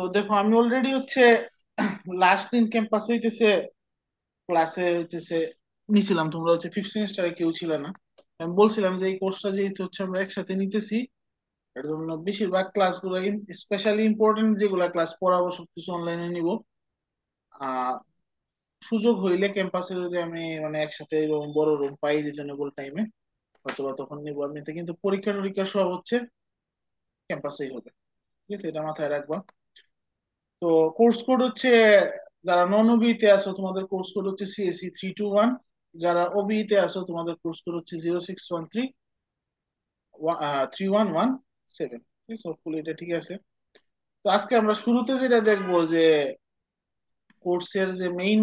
তো দেখো আমি অলরেডি হচ্ছে লাস্ট দিন ক্যাম্পাস হইতেছে, ক্লাসে হইতেছে নিছিলাম। তোমরা হচ্ছে ফিফথ সেমিস্টারে কেউ ছিল না। আমি বলছিলাম যে এই কোর্সটা যেহেতু হচ্ছে আমরা একসাথে নিতেছি, এর জন্য বেশিরভাগ ক্লাসগুলো, স্পেশালি ইম্পর্টেন্ট যেগুলা ক্লাস পড়াবো সবকিছু অনলাইনে নিব। আহ সুযোগ হইলে ক্যাম্পাসে যদি আমি মানে একসাথে এরকম বড় রুম পাই রিজনেবল টাইমে, হয়তোবা তখন নিবো। এমনিতে কিন্তু পরীক্ষা টরীক্ষা সব হচ্ছে ক্যাম্পাসেই হবে। ঠিক আছে, এটা মাথায় রাখবা। তো কোর্স কোড হচ্ছে, যারা নন ওবিতে আছো তোমাদের কোর্স কোড হচ্ছে CSE 321। যারা ওবিতে আছো তোমাদের কোর্স কোড হচ্ছে 0613 3117। ঠিক আছে, hopefully এটা ঠিক আছে। তো আজকে আমরা শুরুতে যেটা দেখবো যে কোর্সের যে মেইন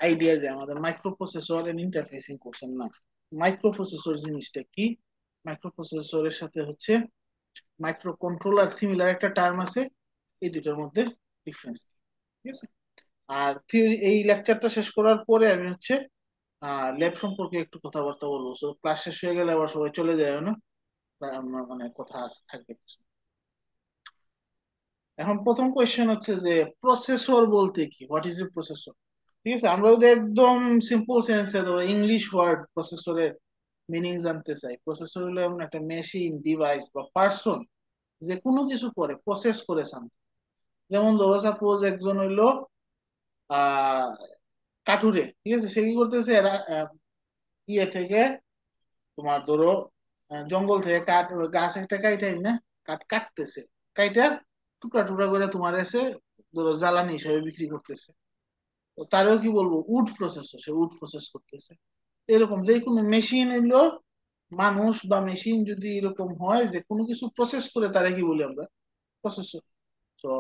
আইডিয়া, যে আমাদের মাইক্রো প্রসেসর এন্ড ইন্টারফেসিং কোর্সের নাম। মাইক্রো প্রসেসর জিনিসটা কি, মাইক্রো প্রসেসরের সাথে হচ্ছে মাইক্রো কন্ট্রোলার সিমিলার একটা টার্ম আছে, এই দুটোর মধ্যে ডিফারেন্স। ঠিক আছে। আর থিওরি, এই লেকচারটা শেষ করার পরে আমি হচ্ছে ল্যাব সম্পর্কে একটু কথাবার্তা বলবো। তো ক্লাস শেষ হয়ে গেলে আবার সবাই চলে যায় না, বা আমার মানে কথা থাকবে কিছু। এখন প্রথম কোয়েশ্চেন হচ্ছে যে প্রসেসর বলতে কি, হোয়াট ইজ এ প্রসেসর। ঠিক আছে, আমরা যদি একদম সিম্পল সেন্সে ধরো ইংলিশ ওয়ার্ড প্রসেসরের মিনিং জানতে চাই, প্রসেসর হলো এমন একটা মেশিন, ডিভাইস বা পার্সন যে কোনো কিছু করে, প্রসেস করে সামথিং। যেমন ধরো সাপোজ একজন হইলো আহ কাঠুরে, ঠিক আছে, সে কি করতেছে, এরা ইয়ে থেকে তোমার ধরো জঙ্গল থেকে কাঠ, গাছ একটা কাইটাই না, কাঠ কাটতেছে, কাইটা টুকরা টুকরা করে তোমার এসে ধরো জ্বালানি হিসেবে বিক্রি করতেছে। তো তারও কি বলবো, উড প্রসেসর, সে উড প্রসেস করতেছে। এরকম যে কোনো মেশিন এলো, মানুষ বা মেশিন যদি এরকম হয় যে কোনো কিছু প্রসেস করে, তারা কি বলি আমরা, প্রসেসর। তো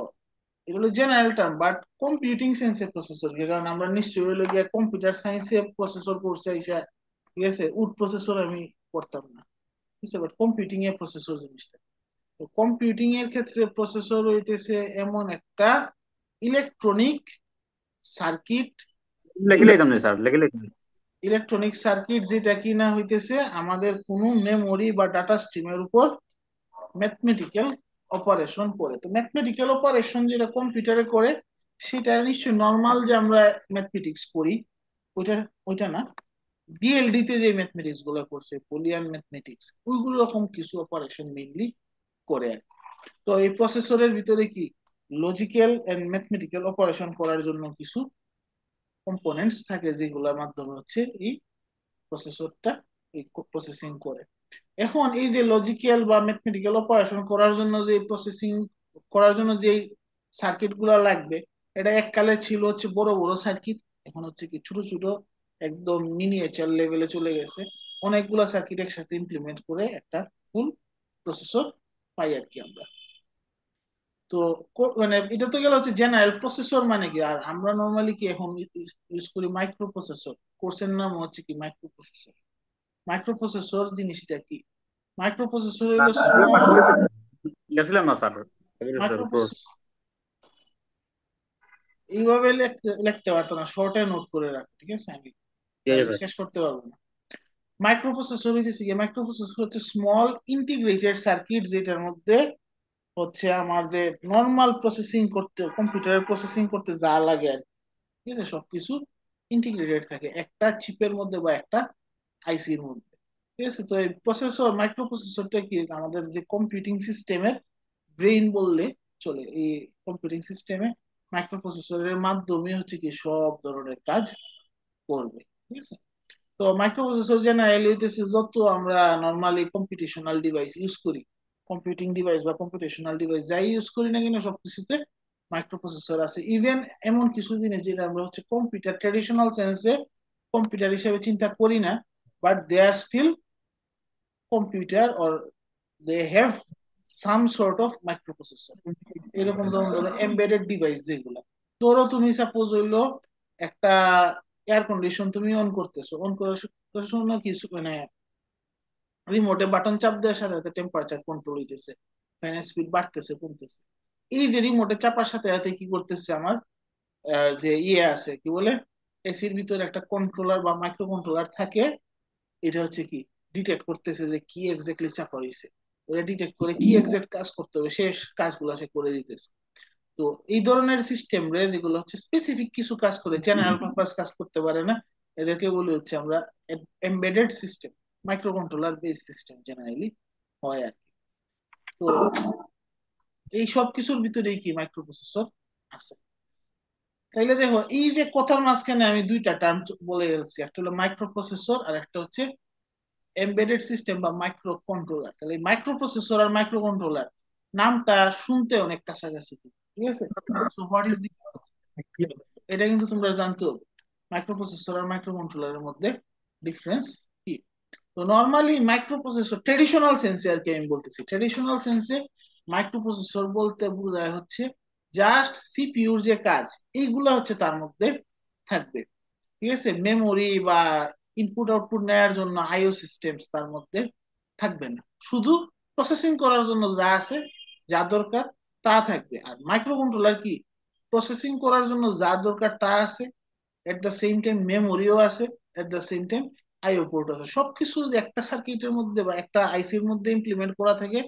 এগুলো জেনারেল টার্ম, বাট কম্পিউটিং সেন্সে প্রসেসর কি, কারণ আমরা নিশ্চয়ই হইলো গিয়ে কম্পিউটার সায়েন্সে প্রসেসর কোর্সে আইসা, ঠিক আছে, উড প্রসেসর আমি করতাম না। ঠিক আছে, বাট কম্পিউটিং এ প্রসেসর জিনিসটা, তো কম্পিউটিং এর ক্ষেত্রে প্রসেসর হইতেছে এমন একটা ইলেকট্রনিক সার্কিট, লেখিলেই তুমি স্যার লেখিলেই তুমি। ইলেকট্রনিক সার্কিট যেটা কিনা হইতেছে আমাদের কোনো মেমোরি বা ডাটা স্ট্রিমের উপর ম্যাথমেটিক্যাল অপারেশন করে। তো ম্যাথমেটিক্যাল অপারেশন যেটা কম্পিউটারে করে, সেটা নিশ্চয়ই নর্মাল যে আমরা ম্যাথমেটিক্স করি ওইটা, ওইটা না। ডিএলডি তে যে ম্যাথমেটিক্স গুলো করছে, বুলিয়ান ম্যাথমেটিক্স, ওইগুলো রকম কিছু অপারেশন মেইনলি করে আর কি। তো এই প্রসেসরের ভিতরে কি লজিক্যাল এন্ড ম্যাথমেটিক্যাল অপারেশন করার জন্য কিছু কম্পোনেন্টস থাকে, যেগুলোর মাধ্যমে হচ্ছে এই প্রসেসরটা এই প্রসেসিং করে। এখন এই যে লজিক্যাল বা ম্যাথমেটিক্যাল অপারেশন করার জন্য যে প্রসেসিং করার জন্য যে সার্কিট গুলা লাগবে, এটা এককালে ছিল হচ্ছে বড় বড় সার্কিট, এখন হচ্ছে কি ছোট ছোট একদম মিনিয়েচার লেভেলে চলে গেছে। অনেকগুলা সার্কিট একসাথে ইমপ্লিমেন্ট করে একটা ফুল প্রসেসর পাই আর কি আমরা। তো মানে এটা তো গেল হচ্ছে জেনারেল প্রসেসর মানে কি, আর আমরা নর্মালি কি এখন ইউজ করি মাইক্রো প্রসেসর। কোর্সের নাম হচ্ছে কি মাইক্রো প্রসেসর। মাইক্রো প্রসেসর জিনিসটা কি, মাইক্রো প্রসেসর না হলো স্যার এগুলো স্মল, পাঠ্য গেছিলাম না স্যার, এগুলো স্যার মাইক্রো উপর। এইভাবে লিখতে লিখতে পারতো না, শর্টে নোট করে রাখ, ঠিক আছে, আমি ঠিক আছে তাহলে স্যার। শেষ করতে পারবো না। মাইক্রো প্রসেসর হইতেছে কি, মাইক্রো প্রসেসর হচ্ছে স্মল ইন্টিগ্রেটেড সার্কিট, যেটার মধ্যে হচ্ছে আমার যে নর্মাল প্রসেসিং করতে, কম্পিউটারের প্রসেসিং করতে যা লাগে আর কি, ঠিক আছে, সবকিছু ইন্টিগ্রেটেড থাকে একটা চিপের মধ্যে বা একটা আইসির মধ্যে। ঠিক আছে, তো এই প্রসেসর, মাইক্রো প্রসেসরটা কি আমাদের যে কম্পিউটিং সিস্টেমের ব্রেইন বললে চলে। এই কম্পিউটিং সিস্টেমে মাইক্রো প্রসেসরের মাধ্যমে হচ্ছে কি সব ধরনের কাজ করবে। ঠিক আছে, তো মাইক্রো প্রসেসর জেনারেলি হইতেছে যত আমরা নর্মালি কম্পিউটেশনাল ডিভাইস ইউজ করি, কম্পিউটিং ডিভাইস বা কম্পিউটেশনাল ডিভাইস যাই ইউজ করি না কেন, সবকিছুতে মাইক্রো প্রসেসর আছে। ইভেন এমন কিছু জিনিস যেটা আমরা হচ্ছে কম্পিউটার ট্রেডিশনাল সেন্সে কম্পিউটার হিসেবে চিন্তা করি না, but they are still computer, or they have some sort of microprocessor. এরকম ধরুন ধরো এমবেডেড ডিভাইস যেগুলো, ধরো তুমি সাপোজ হইলো একটা এয়ার কন্ডিশন তুমি অন করতেছো, অন করার সময় কিছু মানে রিমোটে বাটন চাপ দেওয়ার সাথে সাথে টেম্পারেচার কন্ট্রোল হইতেছে, ফ্যানের স্পিড বাড়তেছে কমতেছে। এই যে রিমোটে চাপার সাথে সাথে কি করতেছে আমার যে ইয়ে আছে কি বলে, এসির ভিতরে একটা কন্ট্রোলার বা মাইক্রো কন্ট্রোলার থাকে, এটা হচ্ছে কি ডিটেক্ট করতেছে যে কি এক্স্যাক্টলি চাপা হয়েছে, ওটা ডিটেক্ট করে কি এক্সাক্ট কাজ করতে হবে, সে কাজগুলো সে করে দিতেছে। তো এই ধরনের সিস্টেম রে যেগুলো হচ্ছে স্পেসিফিক কিছু কাজ করে, জেনারেল পারপাস কাজ করতে পারে না, এদেরকে বলি হচ্ছে আমরা embedded system, micro controller base system generally হয় আর কি। তো এই সব কিছুর ভিতরেই কি মাইক্রো প্রসেসর আছে। তাইলে দেখো এই যে কথার মাঝখানে আমি দুইটা টার্ম বলে গেছি, একটা হলো মাইক্রো প্রসেসর আর একটা হচ্ছে এমবেডেড সিস্টেম বা মাইক্রো কন্ট্রোলার। তাহলে মাইক্রো প্রসেসর আর মাইক্রো কন্ট্রোলার নামটা শুনতে অনেক কাছাকাছি, ঠিক আছে? সো হোয়াট ইজ দি, এটা কিন্তু তোমরা জানতে হবে মাইক্রো প্রসেসর আর মাইক্রো কন্ট্রোলারের মধ্যে ডিফারেন্স কি। তো নর্মালি মাইক্রো প্রসেসর ট্রেডিশনাল সেন্সে আর কি আমি বলতেছি, ট্রেডিশনাল সেন্সে মাইক্রো প্রসেসর বলতে বোঝায় হচ্ছে জাস্ট সিপিইউর যে কাজ এইগুলা হচ্ছে তার মধ্যে থাকবে, ঠিক আছে? মেমোরি বা ইনপুট আউটপুট নেওয়ার জন্য আইও সিস্টেম তার মধ্যে থাকবে না, শুধু প্রসেসিং করার জন্য যা আছে, যা দরকার তা থাকবে। আর মাইক্রো কন্ট্রোলার কি, প্রসেসিং করার জন্য যা দরকার তা আছে, এট দ্য সেম টাইম মেমোরিও আছে, at the same time IO port আছে, সবকিছু যদি একটা সার্কিটের মধ্যে বা একটা আইসির মধ্যে ইমপ্লিমেন্ট করা থাকে,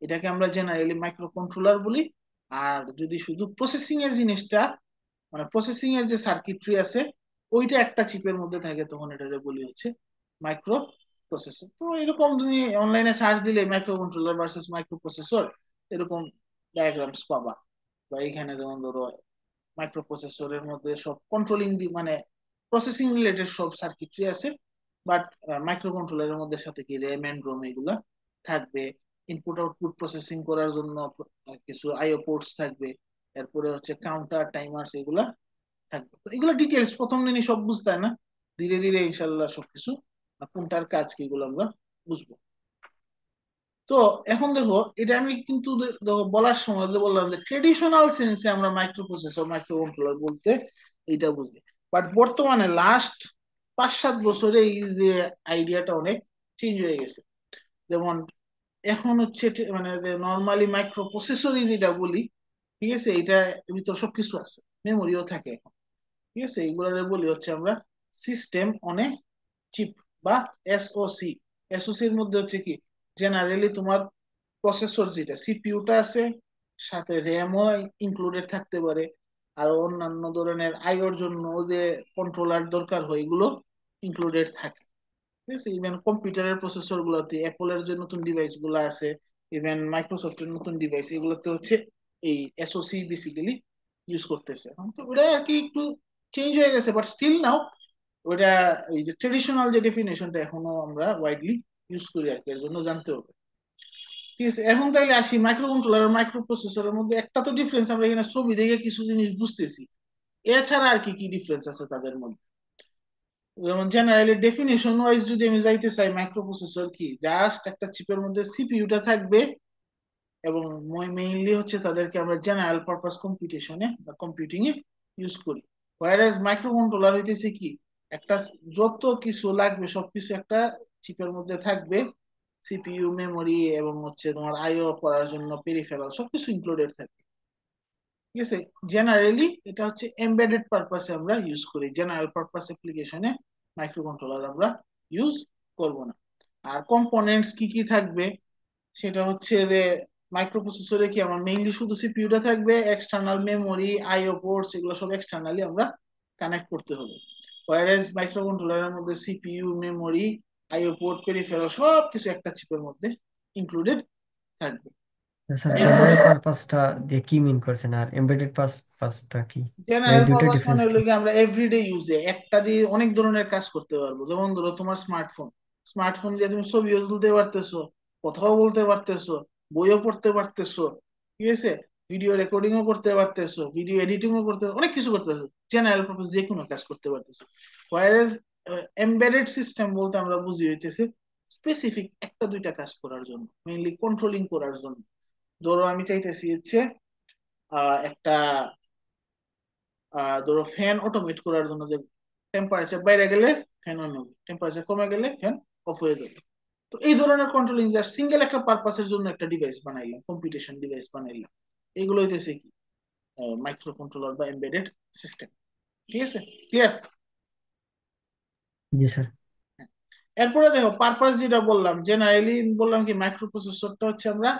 এটাকে আমরা জেনারেলি মাইক্রো কন্ট্রোলার বলি। আর যদি শুধু প্রসেসিং এর জিনিসটা, মানে প্রসেসিং এর যে সার্কিটরি আছে ওইটা একটা চিপের মধ্যে থাকে, তখন এটাকে বলি হচ্ছে মাইক্রো প্রসেসর। তো এরকম তুমি অনলাইনে সার্চ দিলে micro controller versus micro processor এরকম ডায়াগ্রামস পাবা। বা এখানে যেমন ধরো মাইক্রো প্রসেসরের মধ্যে সব কন্ট্রোলিং মানে প্রসেসিং রিলেটেড সব সার্কিটরি আছে, বাট মাইক্রো কন্ট্রোলারের মধ্যে সাথে কি র্যাম এন্ড রোম এগুলা থাকবে, ইনপুট আউটপুট প্রসেসিং করার জন্য কিছু আইও পোর্টস থাকবে, এরপরে হচ্ছে কাউন্টার টাইমার্স এগুলা থাকবে। তো এগুলো ডিটেলস প্রথম দিনই সব বুঝতে হয় না, ধীরে ধীরে ইনশাল্লাহ সবকিছু কোনটার কাজ কি এগুলো আমরা বুঝবো। তো এখন দেখো এটা আমি কিন্তু দেখো বলার সময় যে বললাম যে ট্রেডিশনাল সেন্সে আমরা মাইক্রো প্রসেসর মাইক্রো কন্ট্রোলার বলতে এইটা বুঝি, বাট বর্তমানে লাস্ট 5-7 বছরে এই যে আইডিয়াটা অনেক চেঞ্জ হয়ে গেছে। যেমন এখন হচ্ছে মানে যে নর্মালি মাইক্রো প্রসেসরই যেটা বলি, ঠিক আছে, এটা ভিতর সবকিছু আছে, মেমোরিও থাকে এখন, ঠিক আছে? এইগুলো বলি হচ্ছে আমরা সিস্টেম অন এ চিপ বা এসওসি। এসওসি এর মধ্যে হচ্ছে কি, জেনারেলি তোমার প্রসেসর যেটা সিপিইউটা আছে, সাথে র্যামও ইনক্লুডেড থাকতে পারে, আর অন্যান্য ধরনের আইওর জন্য যে কন্ট্রোলার দরকার হয় এগুলো ইনক্লুডেড থাকে, ঠিক আছে? ইভেন কম্পিউটারের প্রসেসর গুলোতে অ্যাপলের যে নতুন ডিভাইস গুলো আছে, ইভেন মাইক্রোসফটের নতুন ডিভাইস এগুলোতে হচ্ছে এই এসওসি বেসিক্যালি ইউজ করতেছে। এখন তো ওটা আর কি একটু চেঞ্জ হয়ে গেছে, বাট স্টিল নাও ওটা ওই যে ট্রেডিশনাল যে ডেফিনেশনটা এখনো আমরা ওয়াইডলি ইউজ করি আর কি, এর জন্য জানতে হবে। ঠিক আছে, এখন তাইলে আসি মাইক্রো কন্ট্রোলার আর মাইক্রো প্রসেসরের মধ্যে একটা তো ডিফারেন্স আমরা এখানে ছবি দেখে কিছু জিনিস বুঝতেছি, এছাড়া আর কি কি ডিফারেন্স আছে তাদের মধ্যে? যেমন জেনারেলি ডেফিনেশন ওয়াইজ যদি আমি যাইতে চাই, মাইক্রো প্রসেসর কি, জাস্ট একটা চিপের মধ্যে সিপিইউটা থাকবে, এবং মেইনলি হচ্ছে তাদেরকে আমরা জেনারেল পারপাস কম্পিউটেশনে বা কম্পিউটিং এ ইউজ করি। হোয়ারাজ মাইক্রো কন্ট্রোলার হইতেছে কি, একটা যত কিছু লাগবে সবকিছু একটা চিপের মধ্যে থাকবে, সিপিইউ মেমোরি এবং হচ্ছে তোমার আইও করার জন্য পেরিফেরাল সবকিছু ইনক্লুডেড থাকবে, ঠিক আছে? জেনারেলি এটা হচ্ছে এমবেডেড পারপাসে আমরা ইউজ করি, জেনারেল পারপাস অ্যাপ্লিকেশনে মাইক্রো কন্ট্রোলার আমরা ইউজ করব না। আর কম্পোনেন্টস কি কি থাকবে, সেটা হচ্ছে যে মাইক্রো প্রসেসরে কি আমার মেইনলি শুধু সিপিইউটা থাকবে, এক্সটার্নাল মেমোরি আইও পোর্টস এগুলো সব এক্সটার্নালি আমরা কানেক্ট করতে হবে। ওয়ারএস মাইক্রো কন্ট্রোলারের মধ্যে সিপিইউ মেমোরি আইও পোর্ট পেরিফেরাল সব কিছু একটা চিপের মধ্যে ইনক্লুডেড থাকবে। স্যার জেনারেল পারপাসটা দিয়ে কি মিন করছেন আর এমবেডেড পারপাসটা কি, মানে জেনারেল দুইটা পারপাস মানে ডিফারেন্স হলো কি? কি, আমরা এভরিডে ইউজে একটা দিয়ে অনেক ধরনের কাজ করতে পারবো। যেমন ধরো তোমার স্মার্টফোন, স্মার্টফোন দিয়ে তুমি ছবিও তুলতে পারতেছো, কথাও বলতে পারতেছো, বইও পড়তে পারতেছো, ঠিক আছে? ভিডিও রেকর্ডিংও করতে পারতেছো, ভিডিও এডিটিংও করতে, অনেক কিছু করতেছো, জেনারেল পারপাস যে কোনো কাজ করতে পারতেছো। হোয়ারেজ এমবেডেড সিস্টেম বলতে আমরা বুঝি হইতেছে স্পেসিফিক একটা দুইটা কাজ করার জন্য, মেইনলি কন্ট্রোলিং করার জন্য। ধরো আমি চাইতেছি হচ্ছে একটা ধরো ফ্যান অটোমেট করার জন্য, যে টেম্পারেচার বাইরে গেলে ফ্যান অন হবে, টেম্পারেচার কমে গেলে ফ্যান অফ হয়ে যাবে। তো এই ধরনের কন্ট্রোলিং জাস্ট সিঙ্গেল একটা পারপাসের জন্য একটা ডিভাইস বানাইলাম, কম্পিউটেশন ডিভাইস বানাইলাম, এগুলো হইতেছে কি মাইক্রো কন্ট্রোলার বা এমবেডেড সিস্টেম। ঠিক আছে, ক্লিয়ার? জি স্যার। এরপরে দেখো পারপাস যেটা বললাম, জেনারেলি বললাম কি মাইক্রো প্রসেসরটা হচ্ছে আমরা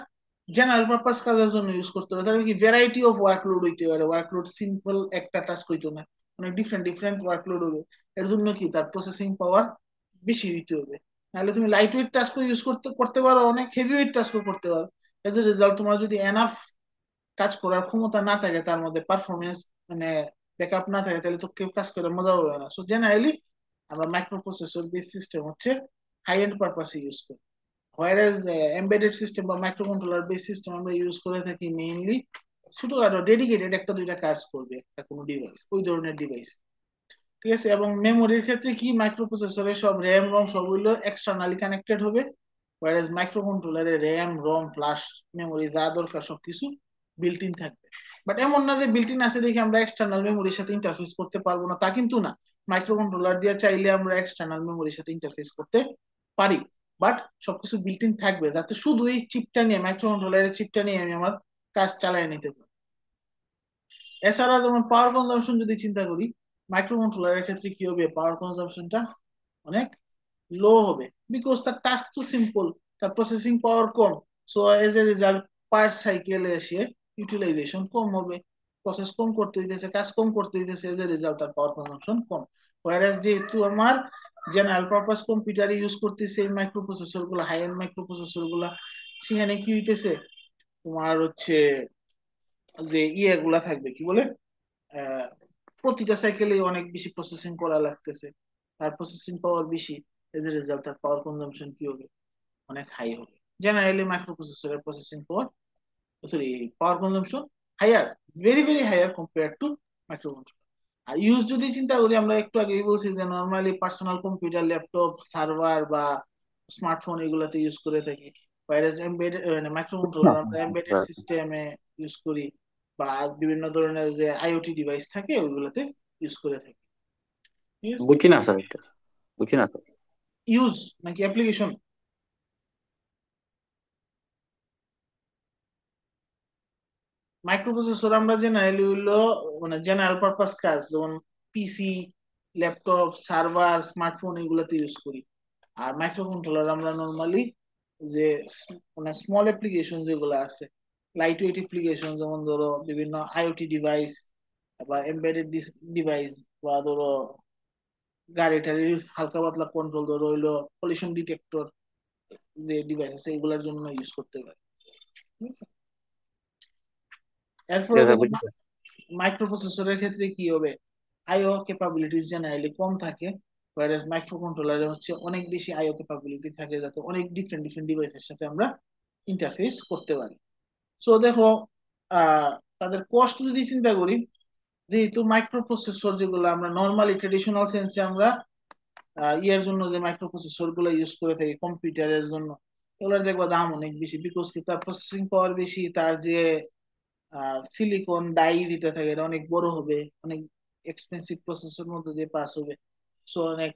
জেনারেল পারপাস কাজের জন্য ইউজ করতে হবে, তাহলে কি ভ্যারাইটি অফ ওয়ার্কলোড হইতে পারে, ওয়ার্কলোড সিম্পল একটা টাস্ক হইতো না, অনেক ডিফারেন্ট ডিফারেন্ট ওয়ার্কলোড হবে। এর জন্য কি তার প্রসেসিং পাওয়ার বেশি হইতে হবে। নাহলে তুমি লাইট ওয়েট টাস্কও ইউজ করতে করতে পারো, অনেক হেভি ওয়েট টাস্কও করতে পারো। এজ এ রেজাল্ট তোমার যদি এনাফ কাজ করার ক্ষমতা না থাকে, তার মধ্যে পারফরমেন্স মানে ব্যাকআপ না থাকে, তাহলে তো কেউ কাজ করে মজা হবে না। সো জেনারেলি আমরা মাইক্রো প্রসেসর বেস সিস্টেম হচ্ছে হাই এন্ড পারপাসে ইউজ করি, হোয়ারাজ এমবেডেড সিস্টেম বা মাইক্রো কন্ট্রোলার বেস সিস্টেম আমরা ইউজ করে থাকি মেইনলি ছোটখাটো ডেডিকেটেড একটা দুইটা কাজ করবে একটা কোনো ডিভাইস, ওই ধরনের ডিভাইস। ঠিক আছে, এবং মেমোরির ক্ষেত্রে কি মাইক্রো প্রসেসরে সব র্যাম রম সব হইলো এক্সটার্নালি কানেক্টেড হবে, হোয়ারাজ মাইক্রো কন্ট্রোলারে র্যাম রম ফ্ল্যাশ মেমোরি যা দরকার সবকিছু বিল্ট ইন থাকবে। বাট এমন না যে বিল্ট ইন আছে দেখে আমরা এক্সটার্নাল মেমোরির সাথে ইন্টারফেস করতে পারবো না, তা কিন্তু না। মাইক্রো কন্ট্রোলার দিয়ে চাইলে আমরা এক্সটার্নাল মেমোরির সাথে ইন্টারফেস করতে পারি, বাট সবকিছু বিল্ট ইন থাকবে যাতে শুধু এই চিপটা নিয়ে মাইক্রো কন্ট্রোলারের চিপটা নিয়ে আমি আমার কাজ চালিয়ে নিতে পারি। এছাড়া যেমন পাওয়ার কনজাম্পশন যদি চিন্তা করি, মাইক্রো কন্ট্রোলারের ক্ষেত্রে কি হবে, পাওয়ার কনজাম্পশনটা অনেক লো হবে, বিকজ তার টাস্ক তো সিম্পল, তার প্রসেসিং পাওয়ার কম। So as a result per সাইকেলে এসে ইউটিলাইজেশন কম হবে, প্রসেস কম করতে হইতেছে, কাজ কম করতে হইতেছে, এজ এ রেজাল্ট তার পাওয়ার কনজাম্পশন কম। হোয়ারাস যেহেতু আমার জেনারেল পারপাস কম্পিউটারে ইউজ করতেছে এই মাইক্রো প্রসেসর গুলো, হাই এন্ড মাইক্রো প্রসেসর গুলা, সেখানে কি হইতেছে তোমার হচ্ছে যে ইয়ে গুলা থাকবে কি বলে, আহ, প্রতিটা সাইকেলে অনেক বেশি প্রসেসিং করা লাগতেছে, তার প্রসেসিং পাওয়ার বেশি, এজ এ রেজাল্ট তার পাওয়ার কনজাম্পশন কি হবে, অনেক হাই হবে। জেনারেলি মাইক্রো প্রসেসরের processing power, sorry, power consumption higher, very very higher compare to microcontroller. আর ইউজ যদি চিন্তা করি, আমরা একটু আগেই বলছি যে normally personal computer laptop server বা স্মার্টফোন এগুলোতে ইউজ করে থাকি, ভাইরাস এমবেডেড মানে মাইক্রো কন্ট্রোলার আমরা এমবেডেড সিস্টেমে ইউজ করি, বা বিভিন্ন ধরনের যে আইওটি ডিভাইস থাকে ওইগুলোতে ইউজ করে থাকি। ঠিক আছে, বুঝছি না স্যার, এটা বুঝছি না স্যার। ইউজ নাকি অ্যাপ্লিকেশন? মাইক্রোপ্রসেসর আমরা জেনারেলি হইলো মানে জেনারেল পারপাস কাজ, যেমন পিসি ল্যাপটপ সার্ভার স্মার্টফোন এগুলোতে ইউজ করি। আর মাইক্রো কন্ট্রোলার আমরা নর্মালি যে মানে স্মল অ্যাপ্লিকেশন যেগুলো আছে, লাইট ওয়েট অ্যাপ্লিকেশন, যেমন ধরো বিভিন্ন আইওটি ডিভাইস বা এমবেডেড ডিভাইস, বা ধরো গাড়ি টাড়ির হালকা পাতলা কন্ট্রোল, ধরো হইলো পলিউশন ডিটেক্টর যে ডিভাইস আছে এগুলোর জন্য ইউজ করতে পারি। ঠিক আছে, ঠিক এরপরে আছে দেখো বুঝছি স্যার। মাইক্রো প্রসেসরের ক্ষেত্রে কি হবে, আইও ক্যাপাবিলিটিস জেনারেলি কম থাকে, whereas মাইক্রো কন্ট্রোলারে হচ্ছে অনেক বেশি আইও ক্যাপাবিলিটি থাকে, যাতে অনেক ডিফারেন্ট ডিফারেন্ট ডিভাইসের সাথে আমরা ইন্টারফেস করতে পারি। সো দেখো, আহ তাদের কস্ট যদি চিন্তা করি, যেহেতু মাইক্রো প্রসেসর যেগুলো আমরা নর্মালি ট্রেডিশনাল সেন্সে আমরা ইয়ের জন্য যে মাইক্রো প্রসেসর গুলো ইউজ করে থাকি কম্পিউটারের জন্য, এগুলোর দেখবা দাম অনেক বেশি, বিকজ কি তার প্রসেসিং পাওয়ার বেশি, তার যে সিলিকন ডাই যেটা থাকে এটা অনেক বড় হবে, অনেক এক্সপেন্সিভ প্রসেসের মধ্যে দিয়ে পাস হবে। সো অনেক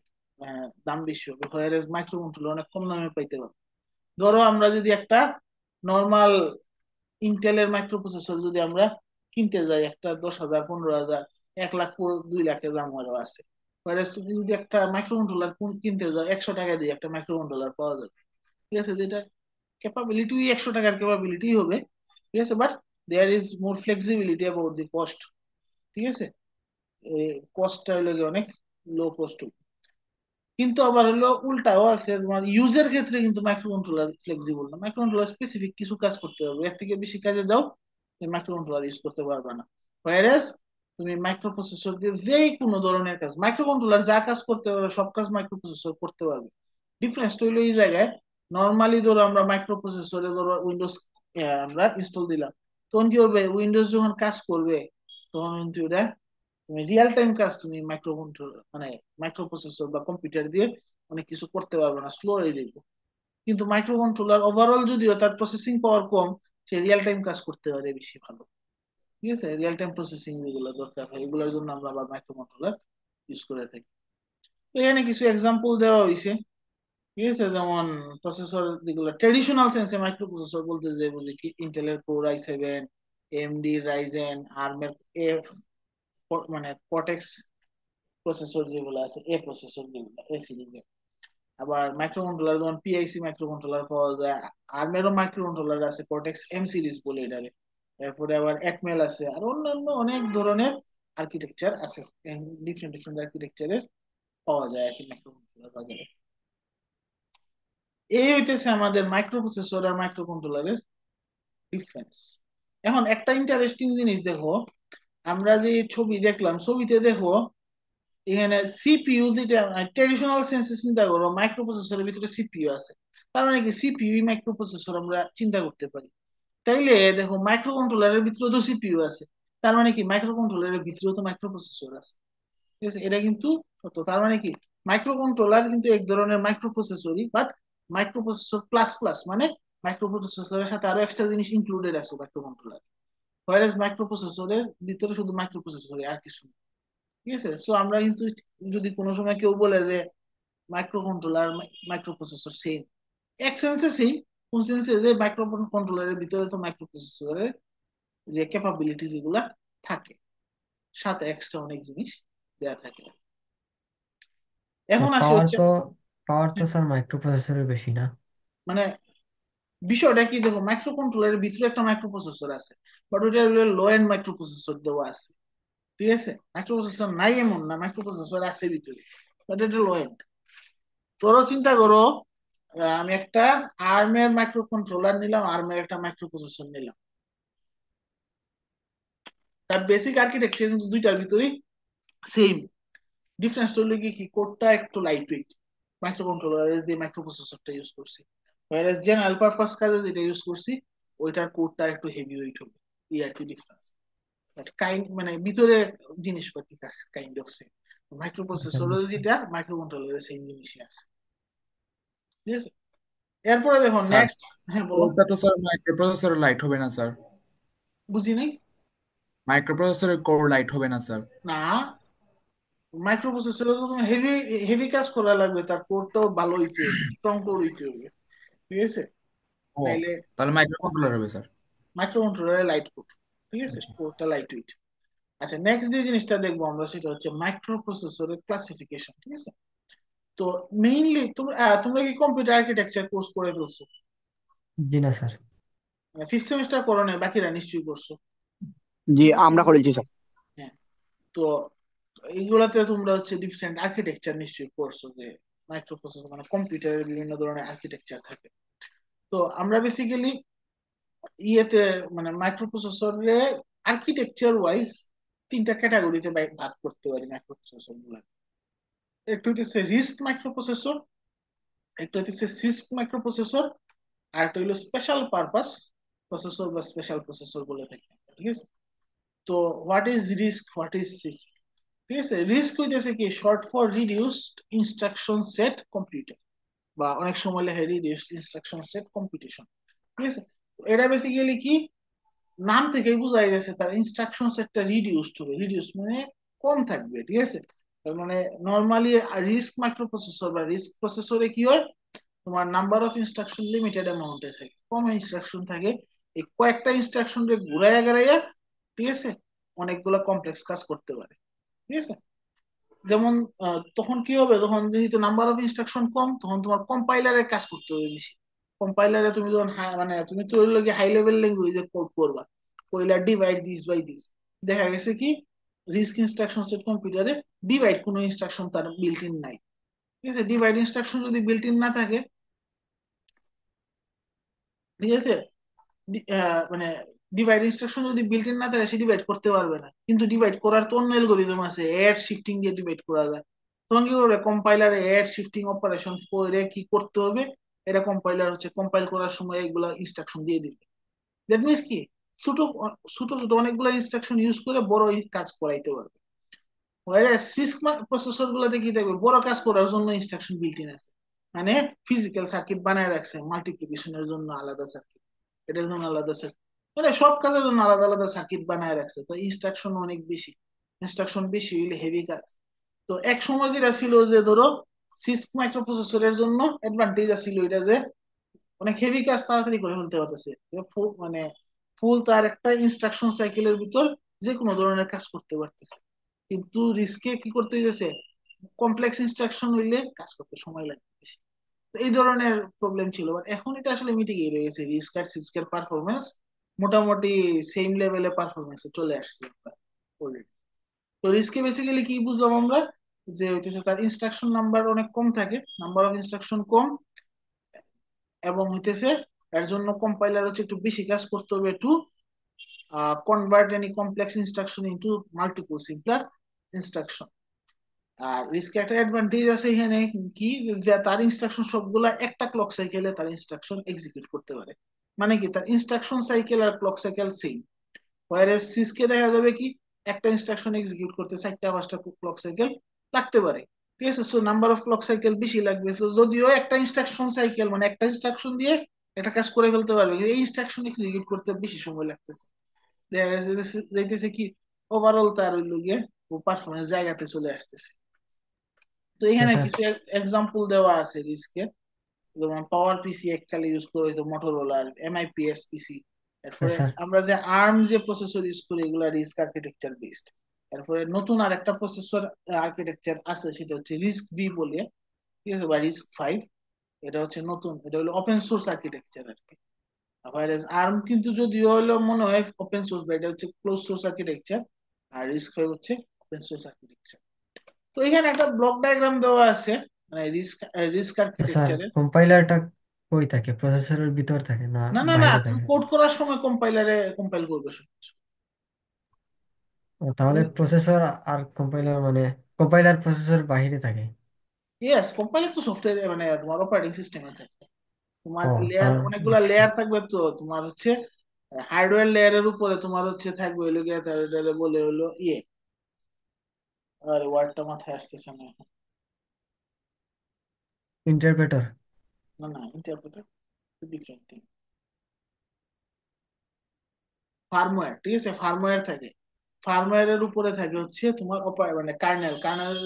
দাম বেশি হবে, হোয়ারেজ মাইক্রো কন্ট্রোলার অনেক কম দামে পাইতে পারবো। ধরো আমরা যদি একটা নর্মাল ইন্টেলের মাইক্রো প্রসেসর যদি আমরা কিনতে যাই, একটা 10,000 15,000 1 লাখ 2 লাখের দাম আরো আছে, হোয়ারেজ তুমি যদি একটা মাইক্রো কন্ট্রোলার কিনতে যাও 100 টাকা দিয়ে একটা মাইক্রো কন্ট্রোলার পাওয়া যাবে। ঠিক আছে, যেটা ক্যাপাবিলিটি 100 টাকার ক্যাপাবিলিটি হবে। ঠিক আছে, but there is more flexibility about the cost. ঠিক আছে, কস্টটা হলো গিয়ে অনেক লো কস্ট। কিন্তু আবার হলো উল্টাও আছে, তোমার ইউজের ক্ষেত্রে কিন্তু মাইক্রো কন্ট্রোলার ফ্লেক্সিবল না, মাইক্রো কন্ট্রোলার স্পেসিফিক কিছু কাজ করতে হবে, এর থেকে বেশি কাজে যাও তুমি মাইক্রো কন্ট্রোলার ইউজ করতে পারবে না। হোয়ারেস তুমি মাইক্রো প্রসেসর দিয়ে যে কোনো ধরনের কাজ, মাইক্রো কন্ট্রোলার যা কাজ করতে পারবে সব কাজ মাইক্রো প্রসেসর করতে পারবে। ডিফারেন্সটা হইলো এই জায়গায়, নর্মালি ধরো আমরা মাইক্রো প্রসেসরে ধরো উইন্ডোজ আমরা ইনস্টল দিলাম, তখন কি হবে, উইন্ডোজ যখন কাজ করবে তখন কিন্তু এটা তুমি রিয়েল টাইম কাজ তুমি মাইক্রো কন্ট্রোল মানে মাইক্রো প্রসেসর বা কম্পিউটার দিয়ে অনেক কিছু করতে পারবে না, স্লো হয়ে যাবে। কিন্তু মাইক্রো কন্ট্রোলার ওভারঅল যদিও তার প্রসেসিং পাওয়ার কম, সে রিয়েল টাইম কাজ করতে পারে বেশি ভালো। ঠিক আছে, রিয়েল টাইম প্রসেসিং যেগুলো দরকার হয় এগুলোর জন্য আমরা আবার মাইক্রো কন্ট্রোলার ইউজ করে থাকি। তো এখানে কিছু এক্সাম্পল দেওয়া হয়েছে। ঠিক আছে, যেমন প্রসেসর যেগুলো ট্রেডিশনাল সেন্সে মাইক্রো প্রসেসর বলতে যে বুঝি কি, ইন্টেলের কোর i7, এএমডি রাইজেন, আর্মের এফ মানে কর্টেক্স প্রসেসর যেগুলো আছে, এ প্রসেসর যেগুলো এ সিরিজের। আবার মাইক্রো কন্ট্রোলার যেমন পিআইসি মাইক্রো কন্ট্রোলার পাওয়া যায়, আর্মেরও মাইক্রো কন্ট্রোলার আছে, কর্টেক্স এম সিরিজ বলে এটারে। এরপরে আবার অ্যাটমেল আছে, আর অন্যান্য অনেক ধরনের আর্কিটেকচার আছে, ডিফারেন্ট ডিফারেন্ট আর্কিটেকচারের পাওয়া যায় আর কি মাইক্রো কন্ট্রোলার বাজারে। এই হইতেছে আমাদের মাইক্রো প্রসেসর আর মাইক্রো কন্ট্রোলারের ডিফারেন্স। এখন একটা ইন্টারেস্টিং জিনিস দেখো, আমরা যে ছবি দেখলাম, ছবিতে দেখো এখানে সিপিইউ, যেটা ট্রেডিশনাল সেন্সে চিন্তা করো মাইক্রো প্রসেসরের ভিতরে সিপিইউ আছে, তার মানে কি সিপিইউ মাইক্রো প্রসেসর আমরা চিন্তা করতে পারি। তাইলে দেখো মাইক্রো কন্ট্রোলারের ভিতরে তো সিপিইউ আছে, তার মানে কি মাইক্রো কন্ট্রোলারের ভিতরেও তো মাইক্রো প্রসেসর আছে। ঠিক আছে, এটা কিন্তু সত্য। তার মানে কি মাইক্রো কন্ট্রোলার কিন্তু এক ধরনের মাইক্রো প্রসেসরই, but microprocessor plus plus, মানে মাইক্রো প্রসেসরের সাথে আরো এক্সট্রা জিনিস ইনক্লুডেড আছে মাইক্রো কন্ট্রোলার। হোয়ারেজ মাইক্রো প্রসেসরের ভিতরে শুধু মাইক্রো প্রসেসরই, আর কিছু না। ঠিক আছে, সো আমরা কিন্তু যদি কোনো সময় কেউ বলে যে micro controller micro processor same, এক সেন্সে সেম, কোন সেন্সে যে মাইক্রো কন্ট্রোলারের ভিতরে তো মাইক্রো প্রসেসরের যে ক্যাপাবিলিটি যেগুলা থাকে, সাথে এক্সট্রা অনেক জিনিস দেয়া থাকে। এখন আসি পাওয়ার হচ্ছে, তো পাওয়ার তো স্যার মাইক্রো প্রসেসরের বেশি না? মানে বিষয়টা কি, দেখো মাইক্রো কন্ট্রোলারের ভিতরে একটা মাইক্রো প্রসেসর আছে, বাট ওইটা লো এন্ড মাইক্রো প্রসেসর দেওয়া আছে। ঠিক আছে, মাইক্রো প্রসেসর নাই এমন না, মাইক্রো প্রসেসর আছে ভিতরে, বাট এটা লো এন্ড। তোরও চিন্তা করো, আমি একটা আর্মের মাইক্রো কন্ট্রোলার নিলাম, আর্মের একটা মাইক্রো প্রসেসর নিলাম, তার বেসিক আর্কিটেকচার কিন্তু দুইটার ভিতরেই সেম। ডিফারেন্স হলো কি কি কোডটা একটু লাইট ওয়েট, মাইক্রো কন্ট্রোলারের যে মাইক্রো প্রসেসরটা ইউজ করছি, whereas জেনারেল পারপাস কাজে যেটা ইউজ করছি ওইটার কোডটা একটু হেভি ওয়েট হবে, এই আর কি ডিফারেন্স। বাট কাইন্ড মানে ভিতরে জিনিসপাতি কাইন্ড অফ সেম। মাইক্রো আচ্ছা, প্রসেসর বুঝছি। যেটা মাইক্রো কন্ট্রোলারের সেম জিনিসই আছে। ঠিক আছে, এরপরে দেখো স্যার, নেক্সট। হ্যাঁ বলো। কোডটা তো স্যার মাইক্রো প্রসেসরে লাইট হবে না স্যার। বুঝি নাই। মাইক্রো প্রসেসরের কোড লাইট হবে না স্যার। না, মাইক্রো প্রসেসরে তো তোমার হেভি হেভি কাজ করা লাগবে, তার কোডটাও ভালো হইতে হবে, স্ট্রং কোড হইতে হবে। ঠিক আছে, ও, নাইলে তাহলে মাইক্রো কন্ট্রোলার হবে স্যার। মাইক্রো কন্ট্রোলারে লাইট কোড। ঠিক আছে, আচ্ছা কোডটা লাইট ওয়েট। আচ্ছা, নেক্সট যে জিনিসটা দেখবো আমরা সেটা হচ্ছে মাইক্রো প্রসেসরের ক্লাসিফিকেশন। ঠিক আছে, তো মেইনলি তোমরা কি কম্পিউটার আর্কিটেকচার কোর্স করে ফেলছো? জি না স্যার। ফিফথ সেমিস্টার করো নাই, বাকিরা নিশ্চয়ই করছো। জি আমরা করেছি স্যার। হ্যাঁ, তো এইগুলাতে তোমরা হচ্ছে ডিফারেন্ট আর্কিটেকচার নিশ্চয়ই করছো, যে মাইক্রো প্রসেসর মানে কম্পিউটারের বিভিন্ন ধরনের আর্কিটেকচার থাকে। তো আমরা বেসিক্যালি ইয়েতে মানে মাইক্রো প্রসেসরে আর্কিটেকচার ওয়াইজ তিনটা ক্যাটাগরিতে ভাগ করতে পারি মাইক্রো প্রসেসর গুলা। একটা হইতেছে রিস্ক মাইক্রো প্রসেসর, একটা হইতেছে সিস্ক মাইক্রো প্রসেসর, আর একটা হইলো স্পেশাল পারপাস প্রসেসর বা স্পেশাল প্রসেসর বলে থাকি। ঠিক আছে, তো what is RISC, what is CISC? ঠিক আছে, রিস্ক হইতেছে কি short for reduced instruction set computer, বা অনেক সময় লেখে রিডিউসড ইনস্ট্রাকশন সেট কম্পিটিশন। ঠিক আছে, এটা বেসিক্যালি কি, নাম থেকেই বোঝা যাচ্ছে তার ইনস্ট্রাকশন সেটটা রিডিউসড হবে, রিডিউসড মানে কম থাকবে। ঠিক আছে, তার মানে নর্মালি রিস্ক মাইক্রোপ্রসেসর বা রিস্ক প্রসেসরে কি হয়, তোমার নাম্বার অফ ইনস্ট্রাকশন লিমিটেড অ্যামাউন্টে থাকে, কম ইনস্ট্রাকশন থাকে, এই কয়েকটা ইনস্ট্রাকশন রে ঘুরাইয়া গড়াইয়া, ঠিক আছে, অনেকগুলো কমপ্লেক্স কাজ করতে পারে। ঠিক আছে, যেমন তখন কি হবে, তখন যেহেতু নাম্বার অফ ইনস্ট্রাকশন কম, তখন তোমার কম্পাইলারে কাজ করতে হবে বেশি। কম্পাইলারে তুমি যখন মানে তুমি তো হাই লেভেল ল্যাঙ্গুয়েজে কোড করবা, কইলা ডিভাইড দিস বাই দিস, দেখা গেছে কি রিস্ক ইনস্ট্রাকশন সেট কম্পিউটারে ডিভাইড কোনো ইনস্ট্রাকশন তার বিল্ট ইন নাই। ঠিক আছে, ডিভাইড ইনস্ট্রাকশন যদি বিল্ট ইন না থাকে, ঠিক আছে, মানে ডিভাইড ইনস্ট্রাকশন যদি বিল্ট ইন না থাকে সে ডিভাইড করতে পারবে না। কিন্তু ডিভাইড করার তো অন্য অ্যালগরিদম আছে, অ্যাড শিফটিং দিয়ে ডিভাইড করা যায়। তখন কি করবে, কম্পাইলারে অ্যাড শিফটিং অপারেশন করে কি করতে হবে, এটা কম্পাইলার হচ্ছে কম্পাইল করার সময় এগুলা ইনস্ট্রাকশন দিয়ে দিবে। দ্যাট মিনস কি ছোট ছোট ছোট অনেকগুলো ইনস্ট্রাকশন ইউজ করে বড় কাজ করাইতে পারবে। সিস্ক প্রসেসর গুলোতে কি থাকবে, বড় কাজ করার জন্য ইনস্ট্রাকশন বিল্ট ইন আছে, মানে ফিজিক্যাল সার্কিট বানায় রাখছে, মাল্টিপ্লিকেশনের জন্য আলাদা সার্কিট, এটার জন্য আলাদা সার্কিট, মানে সব কাজের জন্য আলাদা আলাদা সার্কিট বানায় রাখছে। তো ইনস্ট্রাকশন অনেক বেশি, ইনস্ট্রাকশন বেশি হইলে হেভি কাজ। তো এক সময় যেটা ছিল যে ধরো সিস্ক মাইক্রো প্রসেসরের জন্য অ্যাডভান্টেজ ছিল এটা যে অনেক হেভি কাজ তাড়াতাড়ি করে ফেলতে পারতেছে, মানে ফুল তার একটা ইনস্ট্রাকশন সাইকেলের ভিতর যে কোনো ধরনের কাজ করতে পারতেছে। কিন্তু রিস্কে কি করতে গেছে, কমপ্লেক্স ইনস্ট্রাকশন হইলে কাজ করতে সময় লাগবে বেশি। তো এই ধরনের প্রবলেম ছিল, বাট এখন এটা আসলে মিটে গিয়ে গেছে, রিস্ক আর সিস্কের পারফরমেন্স মোটামুটি সেম লেভেলে পারফরমেন্সে চলে আসছে অলরেডি। তো রিস্কে বেসিক্যালি কি বুঝলাম আমরা, যে হইতেছে তার ইনস্ট্রাকশন নাম্বার অনেক কম থাকে, নাম্বার অফ ইনস্ট্রাকশন কম, এবং হইতেছে এর জন্য কম্পাইলার হচ্ছে একটু বেশি কাজ করতে হবে to convert any complex instruction into multiple simpler instruction. আর রিস্ক একটা অ্যাডভান্টেজ আছে এখানে, কি, যে তার ইনস্ট্রাকশন সবগুলা একটা ক্লক সাইকেলে তার ইনস্ট্রাকশন এক্সিকিউট করতে পারে। মানে কি, তার ইনস্ট্রাকশন সাইকেল আর ক্লক সাইকেল সেম। হোয়ার সিসকে দেখা যাবে কি, একটা ইনস্ট্রাকশন এক্সিকিউট করতে 4টা 5টা ক্লক সাইকেল লাগতে পারে। ঠিক আছে, so number of clock cycle বেশি লাগবে। তো যদিও একটা ইনস্ট্রাকশন সাইকেল মানে একটা ইনস্ট্রাকশন দিয়ে একটা কাজ করে ফেলতে পারবে, কিন্তু এই ইনস্ট্রাকশন এক্সিকিউট করতে বেশি সময় লাগতেছে। দেখা যাইতেছে কি, ওভারঅল তার ওই গিয়ে পারফরমেন্স জায়গাতে চলে আসতেছে। তো এখানে স্যার। কিছু এক্সাম্পল দেওয়া আছে রিস্কে, যেমন পাওয়ার পিসি এককালে ইউজ করে হইতো মোটরোলার এমআইপিএস পিসি। এরপরে স্যার। আমরা যে আর্ম যে প্রসেসর ইউজ করি এগুলা রিস্ক আর্কিটেকচার বেসড। এরপরে নতুন আরেকটা প্রসেসর আর্কিটেকচার আছে, সেটা হচ্ছে রিস্ক ভি বলে, ঠিক আছে, বা রিস্ক 5। এটা হচ্ছে নতুন, এটা হলো ওপেন সোর্স আর্কিটেকচার আর কি। আবার আর্ম কিন্তু যদিও হলো মনে হয় ওপেন সোর্স, বা এটা হচ্ছে ক্লোজ সোর্স আর্কিটেকচার। আর রিস্ক 5 হচ্ছে ওপেন সোর্স আর্কিটেকচার। তো এখানে একটা ব্লক ডায়াগ্রাম দেওয়া আছে, মানে রিস্ক রিস্ক স্যার আর্কিটেকচারের। কম্পাইলারটা কই থাকে, প্রসেসরের ভিতর থাকে না না না না, বাইরে তুমি থাকে? কোড করার সময় কম্পাইলারে কম্পাইল করবে সবকিছু। ও, তাহলে প্রসেসর আর কম্পাইলার মানে কম্পাইলার প্রসেসর বাইরে থাকে। ইয়েস, কম্পাইলার তো সফটওয়্যার মানে তোমার অপারেটিং সিস্টেমে থাকবে। তোমার ও, লেয়ার, তার অনেকগুলা বুঝছি। লেয়ার থাকবে, তো তোমার হচ্ছে হার্ডওয়্যার লেয়ারের উপরে তোমার হচ্ছে থাকবে হইলো গিয়ে তার এটারে বলে হলো আর ওয়ার্ডটা মাথায় আসতেছে না এখন। ইন্টারপ্রেটার। না না, ইন্টারপ্রেটার ডিফারেন্ট থিং। ফার্মওয়্যার, ঠিক আছে, ফার্মওয়্যার থাকে। ফার্মওয়্যারের উপরে থাকে হচ্ছে তোমার মানে কার্নেল,